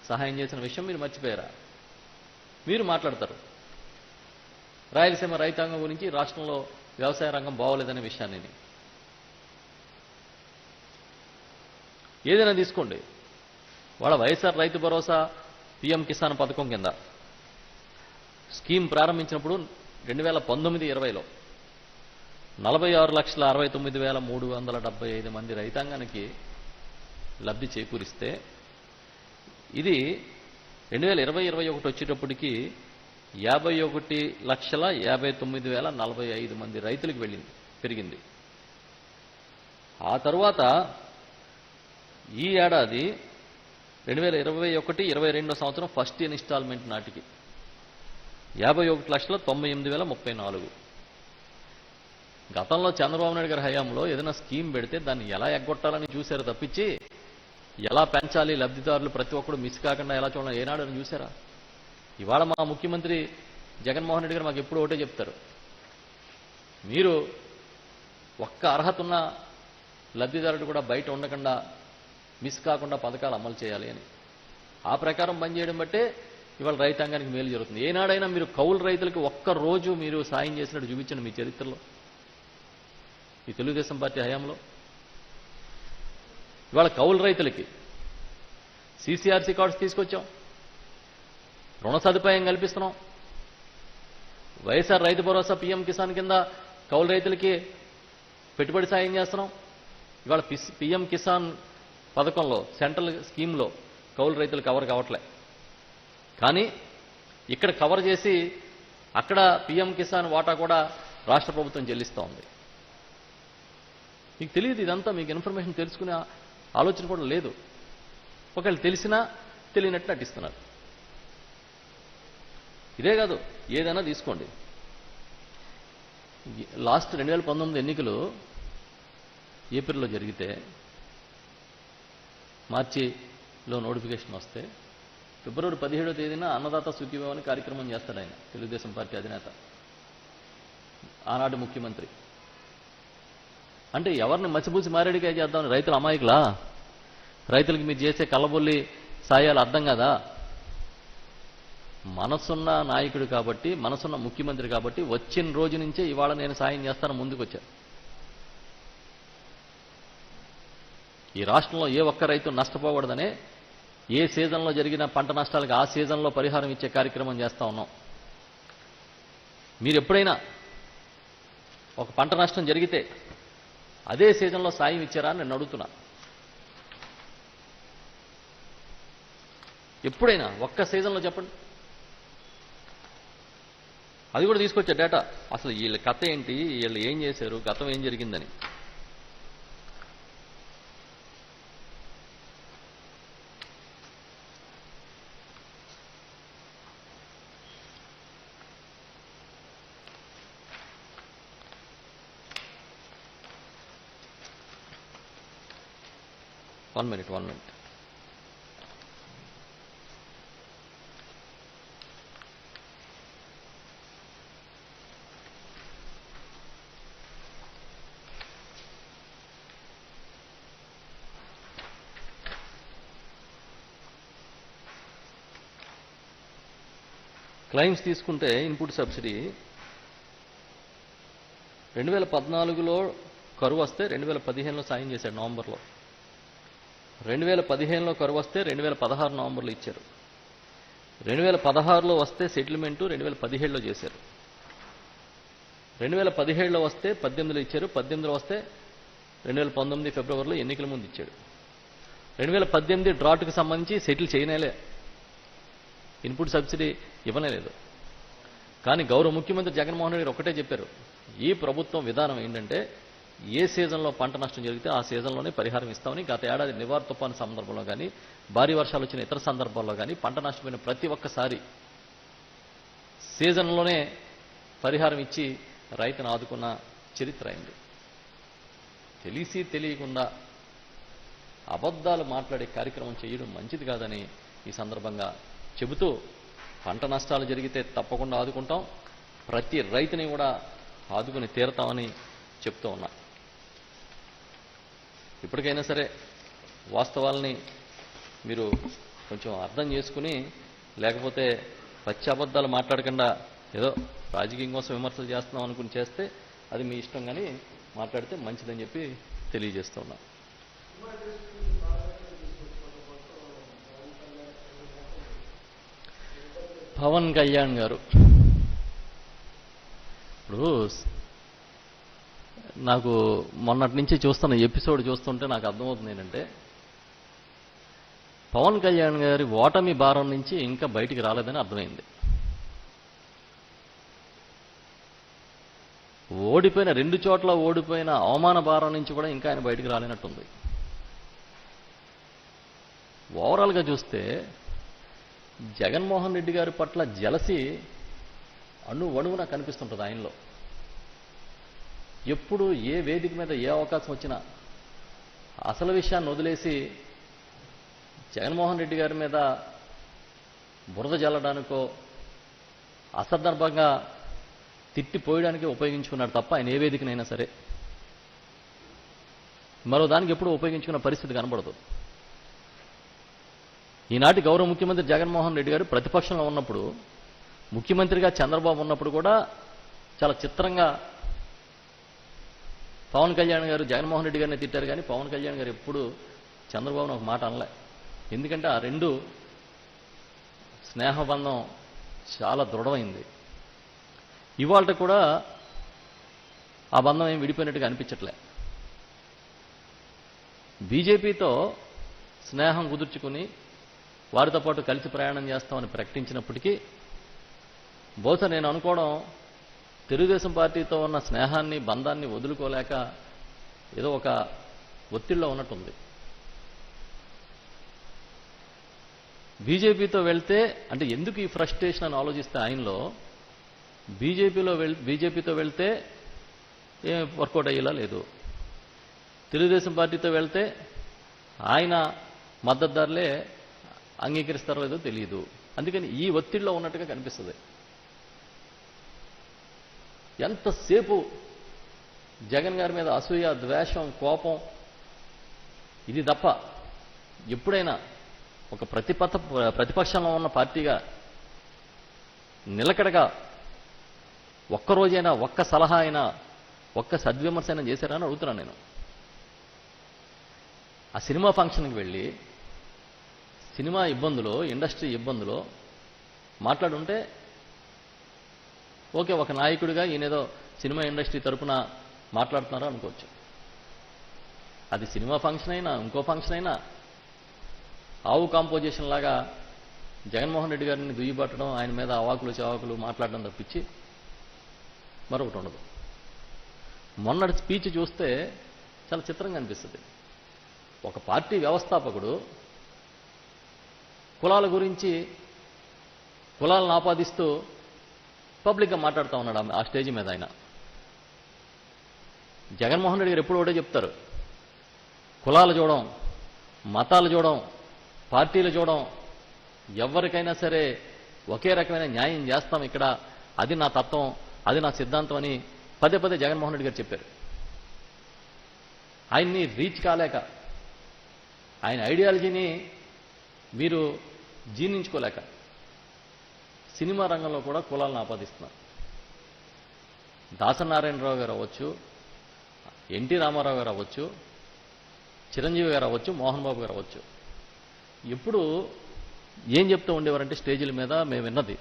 సహాయం చేసిన విషయం మీరు మర్చిపోయారా? మీరు మాట్లాడతారు రాయలసీమ రైతాంగం గురించి, రాష్ట్రంలో వ్యవసాయ రంగం బాగోలేదనే విషయాన్ని. ఏదైనా తీసుకోండి, వాళ్ళ వైఎస్ఆర్ రైతు భరోసా పీఎం కిసాన్ పథకం కింద స్కీమ్ ప్రారంభించినప్పుడు 2019-20లో 46,69,375 మంది రైతాంగానికి లబ్ధి చేకూరిస్తే ఇది 2020-21 వచ్చేటప్పటికి 51,59,045 మంది రైతులకు పెరిగింది. ఆ తరువాత ఈ ఏడాది 2021-22 సంవత్సరం ఫస్ట్ ఇన్స్టాల్మెంట్ నాటికి 51,98,034. గతంలో చంద్రబాబు నాయుడు గారి హయాంలో ఏదైనా స్కీమ్ పెడితే దాన్ని ఎలా ఎగ్గొట్టాలని చూశారు తప్పించి ఎలా పెంచాలి, లబ్ధిదారులు ప్రతి ఒక్కరు మిస్ కాకుండా ఎలా చూడాలి ఏనాడు అని చూశారా? ఇవాళ మా ముఖ్యమంత్రి జగన్మోహన్ రెడ్డి గారు మాకు ఎప్పుడు ఒకటే చెప్తారు, మీరు ఒక్క అర్హత ఉన్న లబ్ధిదారుడు కూడా బయట ఉండకుండా మిస్ కాకుండా పథకాలు అమలు చేయాలి అని. ఆ ప్రకారం పనిచేయడం బట్టే ఇవాళ రైతాంగానికి మేలు జరుగుతుంది. ఏనాడైనా మీరు కౌలు రైతులకి ఒక్క రోజు మీరు సాయం చేసినట్టు చూపించండి మీ చరిత్రలో, ఈ తెలుగుదేశం పార్టీ హయాంలో. ఇవాళ కౌలు రైతులకి సీసీఆర్సీ కార్డ్స్ తీసుకొచ్చాం, రుణ సదుపాయం కల్పిస్తున్నాం, వైఎస్ఆర్ రైతు భరోసా పీఎం కిసాన్ కింద కౌలు రైతులకి పెట్టుబడి సాయం చేస్తున్నాం. ఇవాళ పీఎం కిసాన్ పథకంలో సెంట్రల్ స్కీమ్లో కౌలు రైతులు కవర్ కావట్లే, కానీ ఇక్కడ కవర్ చేసి అక్కడ పీఎం కిసాన్ వాటా కూడా రాష్ట్ర ప్రభుత్వం చెల్లిస్తూ ఉంది. మీకు తెలియదు ఇదంతా, మీకు ఇన్ఫర్మేషన్ తెలుసుకునే ఆలోచన కూడా లేదు. ఒకవేళ తెలిసినా తెలియనట్టు నటిస్తున్నారు. ఇదే కాదు, ఏదైనా తీసుకోండి. లాస్ట్ 2019 ఎన్నికలు ఏప్రిల్లో జరిగితే మార్చిలో నోటిఫికేషన్ వస్తే ఫిబ్రవరి 17వ తేదీన అన్నదాత సుఖీభవ అని కార్యక్రమం చేస్తాడు ఆయన, తెలుగుదేశం పార్టీ అధినేత, ఆనాటి ముఖ్యమంత్రి. అంటే ఎవరిని మసిపూసి మారేడిగా చేద్దామని రైతుల అమాయకులా? రైతులకి మీరు చేసే కళ్ళబొల్లి సాయాలు అర్థం కదా? మనసున్న నాయకుడు కాబట్టి, మనసున్న ముఖ్యమంత్రి కాబట్టి వచ్చిన రోజు నుంచే ఇవాళ నేను సాయం చేస్తాను ముందుకు వచ్చాను. ఈ రాష్ట్రంలో ఏ ఒక్క రైతు నష్టపోకూడదనే ఏ సీజన్లో జరిగిన పంట నష్టాలకు ఆ సీజన్లో పరిహారం ఇచ్చే కార్యక్రమం చేస్తా ఉన్నాం. మీరు ఎప్పుడైనా ఒక పంట నష్టం జరిగితే అదే సీజన్లో సాయం ఇచ్చారా అని నేను అడుగుతున్నా. ఎప్పుడైనా ఒక్క సీజన్లో చెప్పండి. అది కూడా తీసుకొచ్చా డేటా, అసలు వీళ్ళ కథ ఏంటి, వీళ్ళు ఏం చేశారు, గతం ఏం జరిగిందని. 1 minute, 1 minute. క్లైమ్స్ తీసుకుంటే ఇన్పుట్ సబ్సిడీ 2014లో కరువు వస్తే 2015లో సాయం చేశాడు నవంబర్లో. 2015లో కరువు వస్తే 2016 నవంబర్లో ఇచ్చారు. 2016లో వస్తే సెటిల్మెంటు 2017లో చేశారు. 2017లో వస్తే 18లో ఇచ్చారు. 18లో వస్తే 2019 ఫిబ్రవరిలో ఎన్నికల ముందు ఇచ్చాడు. 2018 డ్రాట్కి సంబంధించి సెటిల్ చేయనేలే, ఇన్పుట్ సబ్సిడీ ఇవ్వలేదు. కానీ గౌరవ ముఖ్యమంత్రి జగన్మోహన్ రెడ్డి ఒకటే చెప్పారు, ఈ ప్రభుత్వం విధానం ఏంటంటే ఏ సీజన్లో పంట నష్టం జరిగితే ఆ సీజన్లోనే పరిహారం ఇస్తామని. గత ఏడాది నివార్ తుఫాను సందర్భంలో కానీ, భారీ వర్షాలు వచ్చిన ఇతర సందర్భాల్లో కానీ పంట నష్టపోయిన ప్రతి ఒక్కసారి సీజన్లోనే పరిహారం ఇచ్చి రైతును ఆదుకున్న చరిత్ర అయింది. తెలిసి తెలియకుండా అబద్ధాలు మాట్లాడే కార్యక్రమం చేయడం మంచిది కాదని ఈ సందర్భంగా చెబుతూ, పంట నష్టాలు జరిగితే తప్పకుండా ఆదుకుంటాం, ప్రతి రైతుని కూడా ఆదుకుని తీరతామని చెప్తూ ఉన్నా. ఇప్పటికైనా సరే వాస్తవాల్ని మీరు కొంచెం అర్థం చేసుకుని, లేకపోతే పచ్చి అబద్ధాలు మాట్లాడకుండా ఏదో రాజకీయం కోసం విమర్శలు చేస్తున్నాం అనుకుని చేస్తే అది మీ ఇష్టం, కానీ మాట్లాడితే మంచిదని చెప్పి తెలియజేస్తూ ఉన్నా. పవన్ కళ్యాణ్ గారు ఇప్పుడు నాకు మొన్నటి నుంచి చూస్తున్న ఎపిసోడ్ చూస్తుంటే నాకు అర్థమవుతుంది ఏంటంటే, పవన్ కళ్యాణ్ గారి ఓటమి భారం నుంచి ఇంకా బయటికి రాలేదని అర్థమైంది. ఓడిపోయిన 2 చోట్ల ఓడిపోయిన అవమాన భారం నుంచి కూడా ఇంకా ఆయన బయటికి రాలేనట్టుంది. ఓవరాల్గా చూస్తే జగన్మోహన్ రెడ్డి గారి పట్ల జలసి అణువణువున కనిపిస్తుంటుంది ఆయనలో. ఎప్పుడు ఏ వేదిక మీద ఏ అవకాశం వచ్చినా అసలు విషయాన్ని వదిలేసి జగన్మోహన్ రెడ్డి గారి మీద బురద జల్లడానికో అసందర్భంగా తిట్టిపోయడానికి ఉపయోగించుకున్నాడు తప్ప ఆయన ఏ వేదికనైనా సరే మరో దానికి ఎప్పుడూ ఉపయోగించుకున్న పరిస్థితి కనబడదు. ఈనాటి గౌరవ ముఖ్యమంత్రి జగన్మోహన్ రెడ్డి గారు ప్రతిపక్షంలో ఉన్నప్పుడు, ముఖ్యమంత్రిగా చంద్రబాబు ఉన్నప్పుడు కూడా చాలా చిత్రంగా పవన్ కళ్యాణ్ గారు జగన్మోహన్ రెడ్డి గారిని తిట్టారు, కానీ పవన్ కళ్యాణ్ గారు ఎప్పుడు చంద్రబాబును ఒక మాట అనలే. ఎందుకంటే ఆ రెండు స్నేహబంధం చాలా దృఢమైంది. ఇవాళ కూడా ఆ బంధం ఏం విడిపోయినట్టుగా అనిపించట్లే. బీజేపీతో స్నేహం కుదుర్చుకుని వారితో పాటు కలిసి ప్రయాణం చేస్తామని ప్రకటించినప్పటికీ బహుశా నేను అనుకోవడం, తెలుగుదేశం పార్టీతో ఉన్న స్నేహాన్ని బంధాన్ని వదులుకోలేక ఏదో ఒక ఒత్తిడిలో ఉన్నట్టుంది. బీజేపీతో వెళ్తే అంటే ఎందుకు ఈ ఫ్రస్ట్రేషన్ అని ఆలోచిస్తే ఆయనలో, బీజేపీతో వెళ్తే ఏం వర్కౌట్ అయ్యేలా లేదు, తెలుగుదేశం పార్టీతో వెళ్తే ఆయన మద్దతుదారులే అంగీకరిస్తారో లేదో తెలియదు. అందుకని ఈ ఒత్తిడిలో ఉన్నట్టుగా కనిపిస్తుంది. ఎంతసేపు జగన్ గారి మీద అసూయ, ద్వేషం, కోపం ఇది తప్ప ఎప్పుడైనా ఒక ప్రతిపక్షంలో ఉన్న పార్టీగా నిలకడగా ఒక్కరోజైనా ఒక్క సలహా అయినా ఒక్క సద్విమర్శ అయినా చేశారా అని అడుగుతున్నాను నేను. ఆ సినిమా ఫంక్షన్కి వెళ్ళి సినిమా ఇబ్బందులో, ఇండస్ట్రీ ఇబ్బందులో మాట్లాడుంటే ఓకే, ఒక నాయకుడిగా ఈయనేదో సినిమా ఇండస్ట్రీ తరపున మాట్లాడుతున్నారో అనుకోవచ్చు. అది సినిమా ఫంక్షన్ అయినా ఇంకో ఫంక్షన్ అయినా ఆవు కాంపోజిషన్ లాగా జగన్మోహన్ రెడ్డి గారిని దుయ్యబట్టడం, ఆయన మీద అవాకులు చవాకులు మాట్లాడడం తప్పించి మరొకటి ఉండదు. మొన్నటి స్పీచ్ చూస్తే చాలా చిత్రంగా అనిపిస్తుంది. ఒక పార్టీ వ్యవస్థాపకుడు కులాల గురించి, కులాలను ఆపాదిస్తూ పబ్లిక్గా మాట్లాడుతూ ఉన్నాడు ఆ స్టేజ్ మీద. ఆయన జగన్మోహన్ రెడ్డి గారు ఎప్పుడు ఒకటే చెప్తారు, కులాలు చూడం, మతాలు చూడడం, పార్టీలు చూడడం, ఎవరికైనా సరే ఒకే రకమైన న్యాయం చేస్తాం ఇక్కడ, అది నా తత్వం, అది నా సిద్ధాంతం అని పదే పదే జగన్మోహన్ రెడ్డి గారు చెప్పారు. ఆయన్ని రీచ్ కాలేక, ఆయన ఐడియాలజీని మీరు జీర్ణించుకోలేక సినిమా రంగంలో కూడా కులాలను ఆపాదిస్తున్నారు. దాసనారాయణరావు గారు అవ్వచ్చు, ఎన్టీ రామారావు గారు అవ్వచ్చు, చిరంజీవి గారు అవ్వచ్చు, మోహన్ బాబు గారు అవ్వచ్చు, ఎప్పుడు ఏం చెప్తూ ఉండేవారంటే స్టేజీల మీద మేము విన్నది,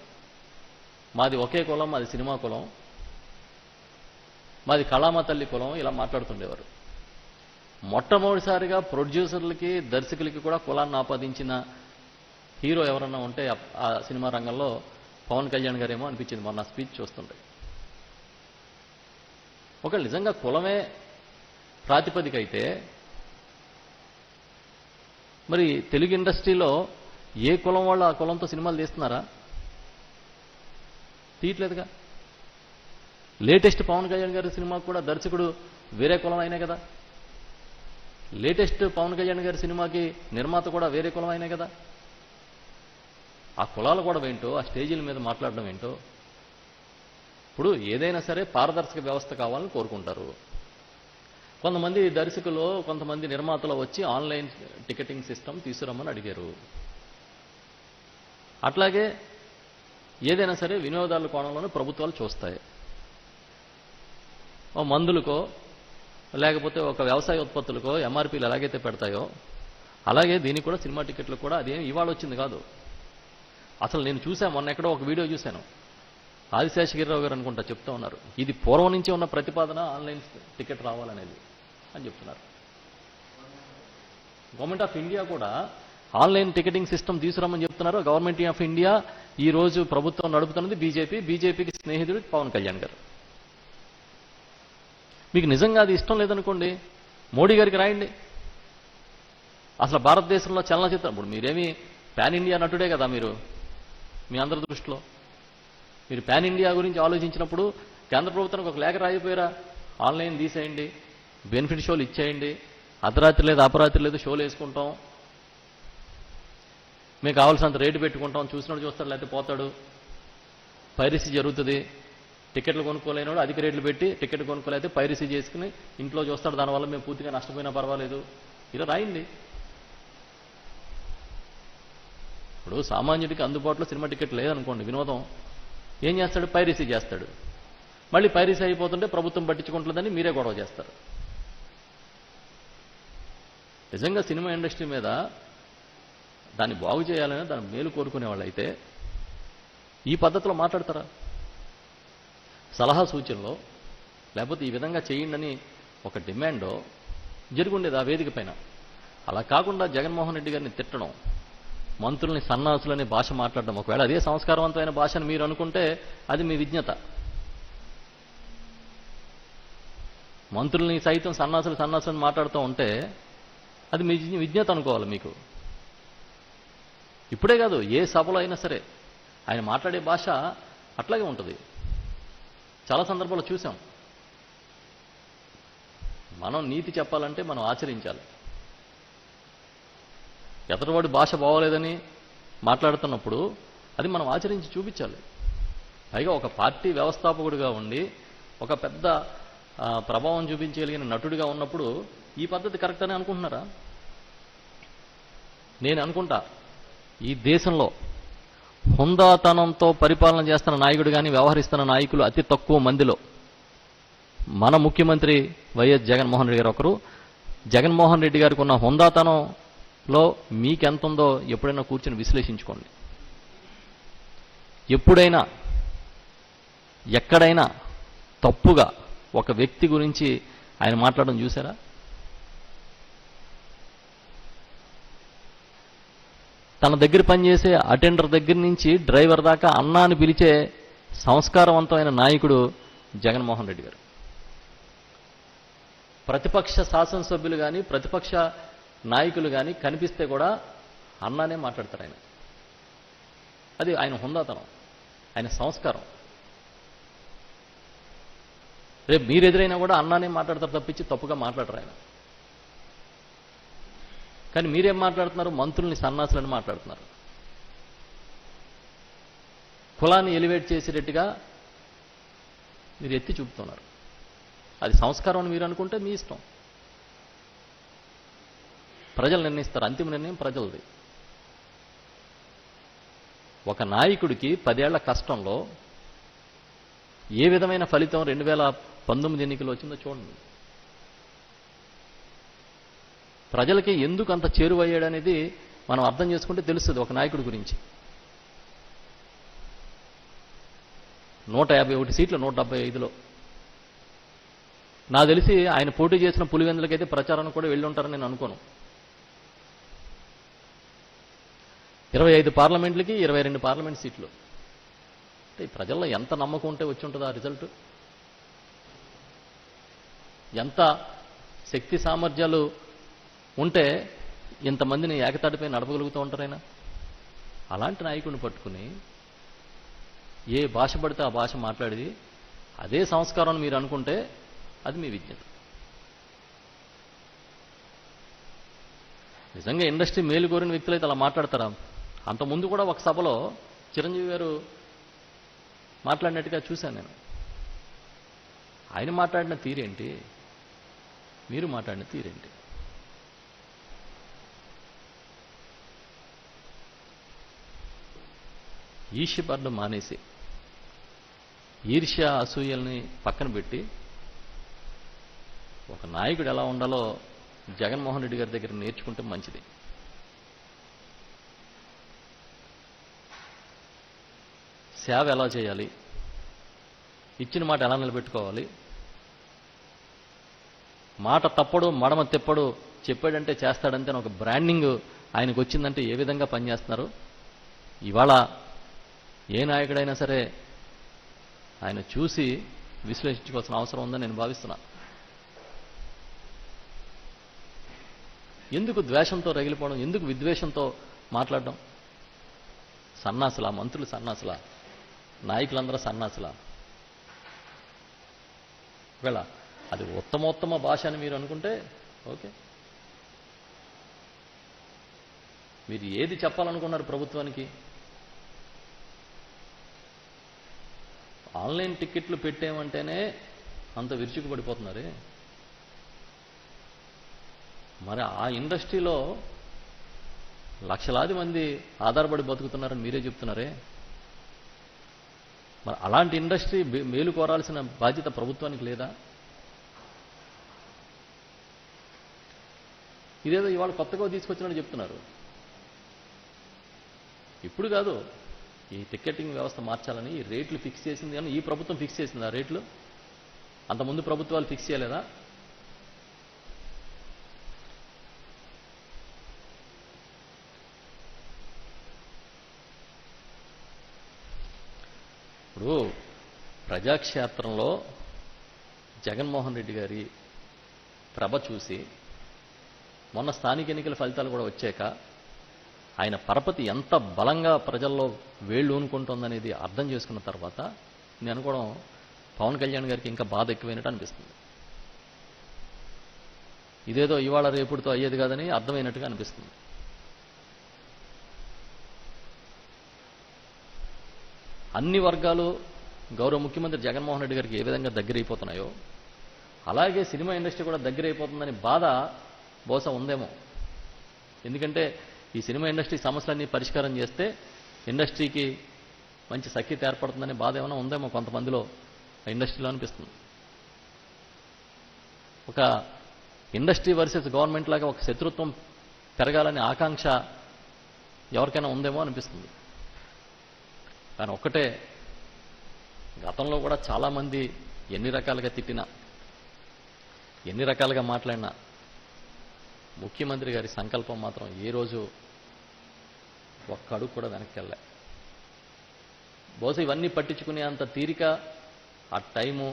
మాది ఒకే కులం, మాది సినిమా కులం, మాది కళామ తల్లి కులం, ఇలా మాట్లాడుతుండేవారు. మొట్టమొదటిసారిగా ప్రొడ్యూసర్లకి, దర్శకులకి కూడా కులాన్ని ఆపాదించిన హీరో ఎవరన్నా ఉంటే ఆ సినిమా రంగంలో పవన్ కళ్యాణ్ గారేమో అనిపించింది మొన్న స్పీచ్ చూస్తుంటే. ఒకళ్ళు నిజంగా కులమే ప్రాతిపదిక అయితే మరి తెలుగు ఇండస్ట్రీలో ఏ కులం వాళ్ళు ఆ కులంతో సినిమాలు తీస్తున్నారా? తీయట్లేదుగా. లేటెస్ట్ పవన్ కళ్యాణ్ గారి సినిమా కూడా దర్శకుడు వేరే కులం అయినా కదా. లేటెస్ట్ పవన్ కళ్యాణ్ గారి సినిమాకి నిర్మాత కూడా వేరే కులం అయినా కదా. ఆ కులాలు కూడా ఏంటో, ఆ స్టేజీల మీద మాట్లాడడం ఏంటో. ఇప్పుడు ఏదైనా సరే పారదర్శక వ్యవస్థ కావాలని కోరుకుంటారు. కొంతమంది దర్శకులు, కొంతమంది నిర్మాతలు వచ్చి ఆన్లైన్ టికెటింగ్ సిస్టమ్ తీసుకురమ్మని అడిగారు. అట్లాగే ఏదైనా సరే వినియోగదారుల కోణంలోనే ప్రభుత్వాలు చూస్తాయి. ఓ మందులకో లేకపోతే ఒక వ్యవసాయ ఉత్పత్తులకో ఎంఆర్పీలు ఎలాగైతే పెడతాయో అలాగే దీనికి కూడా సినిమా టికెట్లు కూడా అదేం ఇవాళ వచ్చింది కాదు. అసలు నేను చూశాను, మొన్న ఎక్కడో ఒక వీడియో చూశాను, ఆదిశేషగిరిరావు గారు అనుకుంటా చెప్తా ఉన్నారు, ఇది పూర్వం నుంచి ఉన్న ప్రతిపాదన ఆన్లైన్ టికెట్ రావాలనేది అని చెప్తున్నారు. గవర్నమెంట్ ఆఫ్ ఇండియా కూడా ఆన్లైన్ టికెటింగ్ సిస్టమ్ తీసుకురామని చెప్తున్నారు. గవర్నమెంట్ ఆఫ్ ఇండియా ఈ రోజు ప్రభుత్వం నడుపుతున్నది బీజేపీ. బీజేపీకి స్నేహితుడు పవన్ కళ్యాణ్ గారు. మీకు నిజంగా అది ఇష్టం లేదనుకోండి, మోడీ గారికి రాయండి. అసలు భారతదేశంలో చలనచిత్రం, ఇప్పుడు మీరేమి పాన్ ఇండియా నటుడే కదా మీరు, మీ అందరి దృష్టిలో మీరు పాన్ ఇండియా గురించి ఆలోచించినప్పుడు కేంద్ర ప్రభుత్వానికి ఒక లేఖ రాయిపోయారా? ఆన్లైన్ తీసేయండి, బెనిఫిట్ షోలు ఇచ్చేయండి, అర్ధరాత్రి లేదు అపరాత్రి లేదు షోలు వేసుకుంటాం, మీకు కావాల్సినంత రేటు పెట్టుకుంటాం, చూసినట్టు చూస్తాడు లేకపోతే పోతాడు, పైరసీ జరుగుతుంది, టికెట్లు కొనుక్కోలేనివాడు అధిక రేట్లు పెట్టి టికెట్ కొనుక్కోలేకపోతే పైరసీ చేసుకుని ఇంట్లో చూస్తాడు, దానివల్ల మేము పూర్తిగా నష్టపోయినా పర్వాలేదు, ఇలా రాయండి. ఇప్పుడు సామాన్యుడికి అందుబాటులో సినిమా టికెట్ లేదనుకోండి, వినోదం ఏం చేస్తాడు? పైరసీ చేస్తాడు. మళ్ళీ పైరసీ అయిపోతుంటే ప్రభుత్వం పట్టించుకుంటుందని మీరే గొడవ చేస్తారు. నిజంగా సినిమా ఇండస్ట్రీ మీద దాన్ని బాగు చేయాలని, దాన్ని మేలు కోరుకునే వాళ్ళు అయితే ఈ పద్ధతిలో మాట్లాడతారా? సలహా సూచనలో లేకపోతే ఈ విధంగా చేయండి ఒక డిమాండో జరుగుండేది ఆ వేదిక పైన. అలా కాకుండా జగన్మోహన్ రెడ్డి గారిని తిట్టడం, మంత్రుల్ని సన్నాసులనే భాష మాట్లాడడం, ఒకవేళ అదే సంస్కారవంతమైన భాషను మీరు అనుకుంటే అది మీ విజ్ఞత. మంత్రుల్ని సైతం సన్నాసులు మాట్లాడుతూ ఉంటే అది మీ విజ్ఞత అనుకోవాలి మీకు. ఇప్పుడే కాదు, ఏ సభలో అయినా సరే ఆయన మాట్లాడే భాష అట్లాగే ఉంటుంది. చాలా సందర్భాల్లో చూసాం. మనం నీతి చెప్పాలంటే మనం ఆచరించాలి. ఎదటివాడి భాష బాగోలేదని మాట్లాడుతున్నప్పుడు అది మనం ఆచరించి చూపించాలి. పైగా ఒక పార్టీ వ్యవస్థాపకుడిగా ఉండి ఒక పెద్ద ప్రభావం చూపించగలిగిన నటుడిగా ఉన్నప్పుడు ఈ పద్ధతి కరెక్ట్ అని అనుకుంటున్నారా? నేను అనుకుంటా ఈ దేశంలో హుందాతనంతో పరిపాలన చేస్తున్న నాయకుడు కానీ వ్యవహరిస్తున్న నాయకులు అతి తక్కువ మందిలో మన ముఖ్యమంత్రి వైఎస్ జగన్మోహన్ రెడ్డి గారు ఒకరు. జగన్మోహన్ రెడ్డి గారికి ఉన్న హుందాతనంలో మీకెంత ఉందో ఎప్పుడైనా కూర్చొని విశ్లేషించుకోండి. ఎప్పుడైనా ఎక్కడైనా తప్పుగా ఒక వ్యక్తి గురించి ఆయన మాట్లాడడం చూసారా? తన దగ్గర పనిచేసే అటెండర్ దగ్గర నుంచి డ్రైవర్ దాకా అన్నాన్ని పిలిచే సంస్కారవంతమైన నాయకుడు జగన్మోహన్ రెడ్డి గారు. ప్రతిపక్ష శాసనసభ్యులు కానీ ప్రతిపక్ష నాయకులు కానీ కనిపిస్తే కూడా అన్నానే మాట్లాడతారు ఆయన. అది ఆయన హుందాతనం, ఆయన సంస్కారం. రేపు మీరెదురైనా కూడా అన్నానే మాట్లాడతారు తప్పించి తప్పుగా మాట్లాడరు ఆయన. కానీ మీరేం మాట్లాడుతున్నారు? మంత్రుల్ని సన్నాసులని మాట్లాడుతున్నారు. కులాన్ని ఎలివేట్ చేసేటట్టుగా మీరు ఎత్తి చూపుతున్నారు. అది సంస్కారం అని మీరు అనుకుంటే మీ ఇష్టం. ప్రజలు నిర్ణయిస్తారు. అంతిమ నిర్ణయం ప్రజలది. ఒక నాయకుడికి 10 ఏళ్ల కష్టంలో ఏ విధమైన ఫలితం 2019 ఎన్నికలు వచ్చిందో చూడండి. ప్రజలకి ఎందుకు అంత చేరువయ్యాడనేది మనం అర్థం చేసుకుంటే తెలుస్తుంది ఒక నాయకుడి గురించి. 151 సీట్లు 175లో. నాకు తెలిసి ఆయన పోటీ చేసిన పులివెందులకైతే ప్రచారానికి కూడా వెళ్ళి ఉంటారని నేను అనుకోను. 25 పార్లమెంట్లకి 22 పార్లమెంట్ సీట్లు. అంటే ప్రజల్లో ఎంత నమ్మకం ఉంటే వచ్చి ఉంటుంది ఆ రిజల్ట్? ఎంత శక్తి సామర్థ్యాలు ఉంటే ఇంతమందిని ఏకతాటిపై నడపగలుగుతూ ఉంటారైనా? అలాంటి నాయకుడిని పట్టుకుని ఏ భాష పడితే ఆ భాష మాట్లాడి అదే సంస్కారం మీరు అనుకుంటే అది మీ విజ్ఞత. నిజంగా ఇండస్ట్రీ మేలు కోరిన వ్యక్తులు అయితే అలా మాట్లాడతారా? అంతకుముందు కూడా ఒక సభలో చిరంజీవి గారు మాట్లాడినట్టుగా చూశాను నేను. ఆయన మాట్లాడిన తీరేంటి, మీరు మాట్లాడిన తీరేంటి? ఈర్ష్యపడడం మానేసి ఈర్ష్య అసూయల్ని పక్కన పెట్టి ఒక నాయకుడు ఎలా ఉండాలో జగన్మోహన్ రెడ్డి గారి దగ్గర నేర్చుకుంటే మంచిది. సేవ ఎలా చేయాలి, ఇచ్చిన మాట ఎలా నిలబెట్టుకోవాలి, మాట తప్పడు మడమ తిప్పడు, చెప్పాడంటే చేస్తాడంటే ఒక బ్రాండింగ్ ఆయనకు వచ్చిందంటే ఏ విధంగా పనిచేస్తున్నారు. ఇవాళ ఏ నాయకుడైనా సరే ఆయన చూసి విశ్లేషించుకోవాల్సిన అవసరం ఉందని నేను భావిస్తున్నా. ఎందుకు ద్వేషంతో రగిలిపోవడం, ఎందుకు విద్వేషంతో మాట్లాడడం? సన్నాసులా, మంత్రులు సన్నాసులా, నాయకులందరూ సన్నాసులా? ఒకవేళ అది ఉత్తమోత్తమ భాష అని మీరు అనుకుంటే ఓకే. మీరు ఏది చెప్పాలనుకున్నారు ప్రభుత్వానికి? ఆన్లైన్ టికెట్లు పెట్టేమంటేనే అంత విరుచుకుపడిపోతున్నారే. మరి ఆ ఇండస్ట్రీలో లక్షలాది మంది ఆధారపడి బతుకుతున్నారని మీరే చెప్తున్నారే. మరి అలాంటి ఇండస్ట్రీ మేలు కోరాల్సిన బాధ్యత ప్రభుత్వానికి లేదా? ఇదేదో ఇవాళ కొత్తగా తీసుకొచ్చినట్టు చెప్తున్నారు. ఇప్పుడు కాదు, ఈ టికెటింగ్ వ్యవస్థ మార్చాలని ఈ రేట్లు ఫిక్స్ చేసింది కానీ ఈ ప్రభుత్వం ఫిక్స్ చేసింది. ఆ రేట్లు అంతకుముందు ప్రభుత్వాలు ఫిక్స్ చేయలేదా? ఇప్పుడు ప్రజాక్షేత్రంలో జగన్మోహన్ రెడ్డి గారి ప్రభ చూసి మొన్న స్థానిక ఎన్నికల ఫలితాలు కూడా వచ్చాక ఆయన పరపతి ఎంత బలంగా ప్రజల్లో వేళ్ళు ఊనుకుంటుందనేది అర్థం చేసుకున్న తర్వాత నేను అనుకోవడం పవన్ కళ్యాణ్ గారికి ఇంకా బాధ ఎక్కువైనట్టు అనిపిస్తుంది. ఇదేదో ఇవాళ రేపుడుతో అయ్యేది కాదని అర్థమైనట్టుగా అనిపిస్తుంది. అన్ని వర్గాలు గౌరవ ముఖ్యమంత్రి జగన్మోహన్ రెడ్డి గారికి ఏ విధంగా దగ్గరైపోతున్నాయో అలాగే సినిమా ఇండస్ట్రీ కూడా దగ్గరైపోతుందని బాధ బహుశా ఉందేమో. ఎందుకంటే ఈ సినిమా ఇండస్ట్రీ సమస్యలన్నీ పరిష్కారం చేస్తే ఇండస్ట్రీకి మంచి సఖ్యత ఏర్పడుతుందనే బాధ ఏమైనా ఉందేమో కొంతమందిలో ఇండస్ట్రీలో అనిపిస్తుంది. ఒక ఇండస్ట్రీ వర్సెస్ గవర్నమెంట్ లాగా ఒక శత్రుత్వం పెరగాలనే ఆకాంక్ష ఎవరికైనా ఉందేమో అనిపిస్తుంది. కానీ ఒక్కటే, గతంలో కూడా చాలామంది ఎన్ని రకాలుగా తిట్టినా ఎన్ని రకాలుగా మాట్లాడినా ముఖ్యమంత్రి గారి సంకల్పం మాత్రం ఏ రోజు ఒక్క అడుగు కూడా వెనక్కి వెళ్ళలే. బహుశా ఇవన్నీ పట్టించుకునే అంత తీరిక ఆ టైము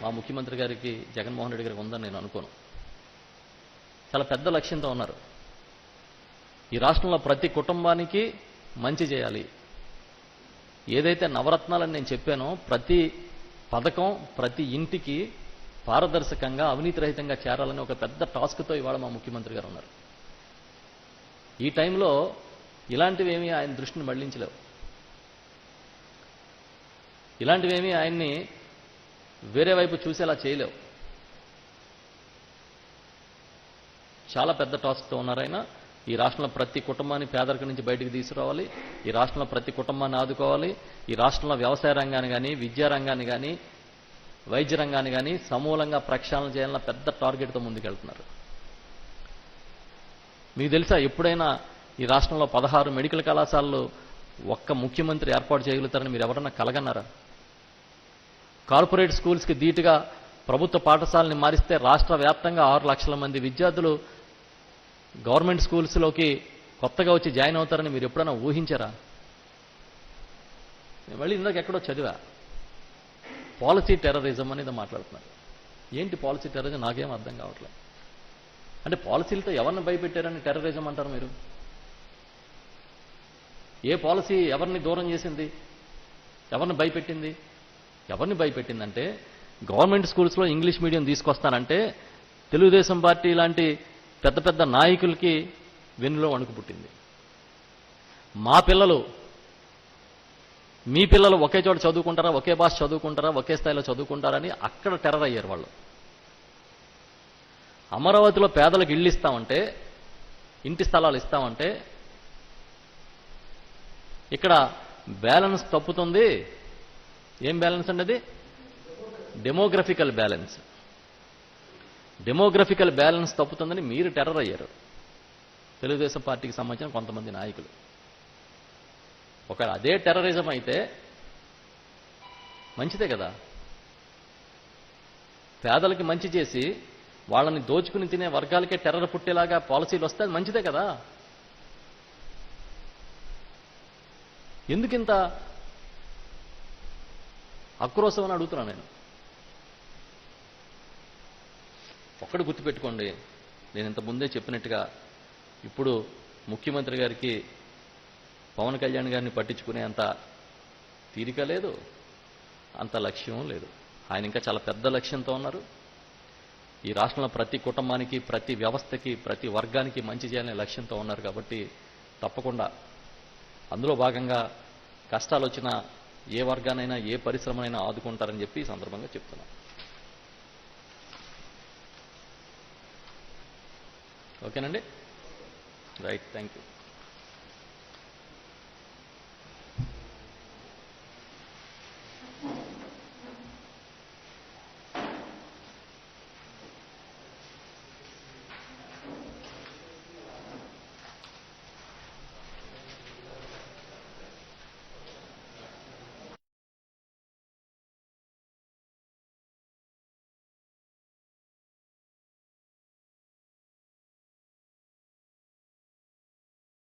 మా ముఖ్యమంత్రి గారికి జగన్మోహన్ రెడ్డి గారికి ఉందని నేను అనుకోను. చాలా పెద్ద లక్ష్యంతో ఉన్నారు. ఈ రాష్ట్రంలో ప్రతి కుటుంబానికి మంచి చేయాలి. ఏదైతే నవరత్నాలని నేను చెప్పానో ప్రతి పథకం ప్రతి ఇంటికి పారదర్శకంగా అవినీతి రహితంగా చేరాలని ఒక పెద్ద టాస్క్తో ఇవాళ మా ముఖ్యమంత్రి గారు ఉన్నారు. ఈ టైంలో ఇలాంటివేమీ ఆయన దృష్టిని మళ్లించలేవు. ఇలాంటివేమీ ఆయన్ని వేరే వైపు చూసేలా చేయలేవు. చాలా పెద్ద టాస్క్తో ఉన్నారు ఆయన. ఈ రాష్ట్రంలో ప్రతి కుటుంబాన్ని పేదరికం నుంచి బయటకు తీసుకురావాలి. ఈ రాష్ట్రంలో ప్రతి కుటుంబాన్ని ఆదుకోవాలి. ఈ రాష్ట్రంలో వ్యవసాయ రంగాన్ని కానీ, విద్యా రంగాన్ని కానీ, వైద్య రంగాన్ని కానీ సమూలంగా ప్రక్షాళన చేయాలన్న పెద్ద టార్గెట్తో ముందుకెళ్తున్నారు. మీకు తెలుసా, ఎప్పుడైనా ఈ రాష్ట్రంలో 16 మెడికల్ కళాశాలలు ఒక్క ముఖ్యమంత్రి ఏర్పాటు చేయగలుగుతారని మీరు ఎవరన్నా కలగన్నారా? కార్పొరేట్ స్కూల్స్కి ధీటుగా ప్రభుత్వ పాఠశాలని మారిస్తే రాష్ట్ర వ్యాప్తంగా 6 లక్షల మంది విద్యార్థులు గవర్నమెంట్ స్కూల్స్లోకి కొత్తగా వచ్చి జాయిన్ అవుతారని మీరు ఎప్పుడైనా ఊహించారా? నేను మళ్ళీ ఇందాక ఎక్కడో చదివా, పాలసీ టెర్రరిజం అనేది మాట్లాడుతున్నారు. ఏంటి పాలసీ టెర్రరిజం? నాకేం అర్థం కావట్లేదు. అంటే పాలసీలతో ఎవరిని భయపెట్టారని టెర్రరిజం అంటారు మీరు? ఏ పాలసీ ఎవరిని దూరం చేసింది? ఎవరిని భయపెట్టింది? ఎవరిని భయపెట్టిందంటే, గవర్నమెంట్ స్కూల్స్లో ఇంగ్లీష్ మీడియం తీసుకొస్తానంటే తెలుగుదేశం పార్టీ లాంటి పెద్ద పెద్ద నాయకులకి వెన్నులో వణుకు పుట్టింది. మా పిల్లలు, మీ పిల్లలు ఒకే చోట చదువుకుంటారా, ఒకే భాష చదువుకుంటారా, ఒకే స్థాయిలో చదువుకుంటారని అక్కడ టెర్రర్ అయ్యారు వాళ్ళు. అమరావతిలో పేదలకు ఇళ్ళు ఇస్తామంటే, ఇంటి స్థలాలు ఇస్తామంటే ఇక్కడ బ్యాలెన్స్ తప్పుతుంది. ఏం బ్యాలెన్స్ అండి అది? Demographical balance. డెమోగ్రఫికల్ బ్యాలెన్స్ తప్పుతుందని మీరు టెర్రర్ అయ్యారు, తెలుగుదేశం పార్టీకి సంబంధించిన కొంతమంది నాయకులు. ఒకవేళ అదే టెర్రరిజం అయితే మంచిదే కదా. పేదలకి మంచి చేసి వాళ్ళని దోచుకుని తినే వర్గాలకే టెర్రర్ పుట్టేలాగా పాలసీలు వస్తే అది మంచిదే కదా. ఎందుకింత ఆక్రోశం అని అడుగుతున్నాను నేను. ఒక్కడు గుర్తుపెట్టుకోండి, నేను ఇంత ముందే చెప్పినట్టుగా ఇప్పుడు ముఖ్యమంత్రి గారికి పవన్ కళ్యాణ్ గారిని పట్టించుకునే అంత తీరిక లేదు, అంత లక్ష్యం లేదు. ఆయన ఇంకా చాలా పెద్ద లక్ష్యంతో ఉన్నారు. ఈ రాష్ట్రంలో ప్రతి కుటుంబానికి, ప్రతి వ్యవస్థకి, ప్రతి వర్గానికి మంచి చేయాలనే లక్ష్యంతో ఉన్నారు. కాబట్టి తప్పకుండా అందులో భాగంగా కష్టాలు వచ్చినా ఏ వర్గానైనా, ఏ పరిశ్రమనైనా ఆదుకుంటారని చెప్పి ఈ సందర్భంగా చెప్తున్నాను. ఓకేనండి, రైట్, థ్యాంక్ యూ.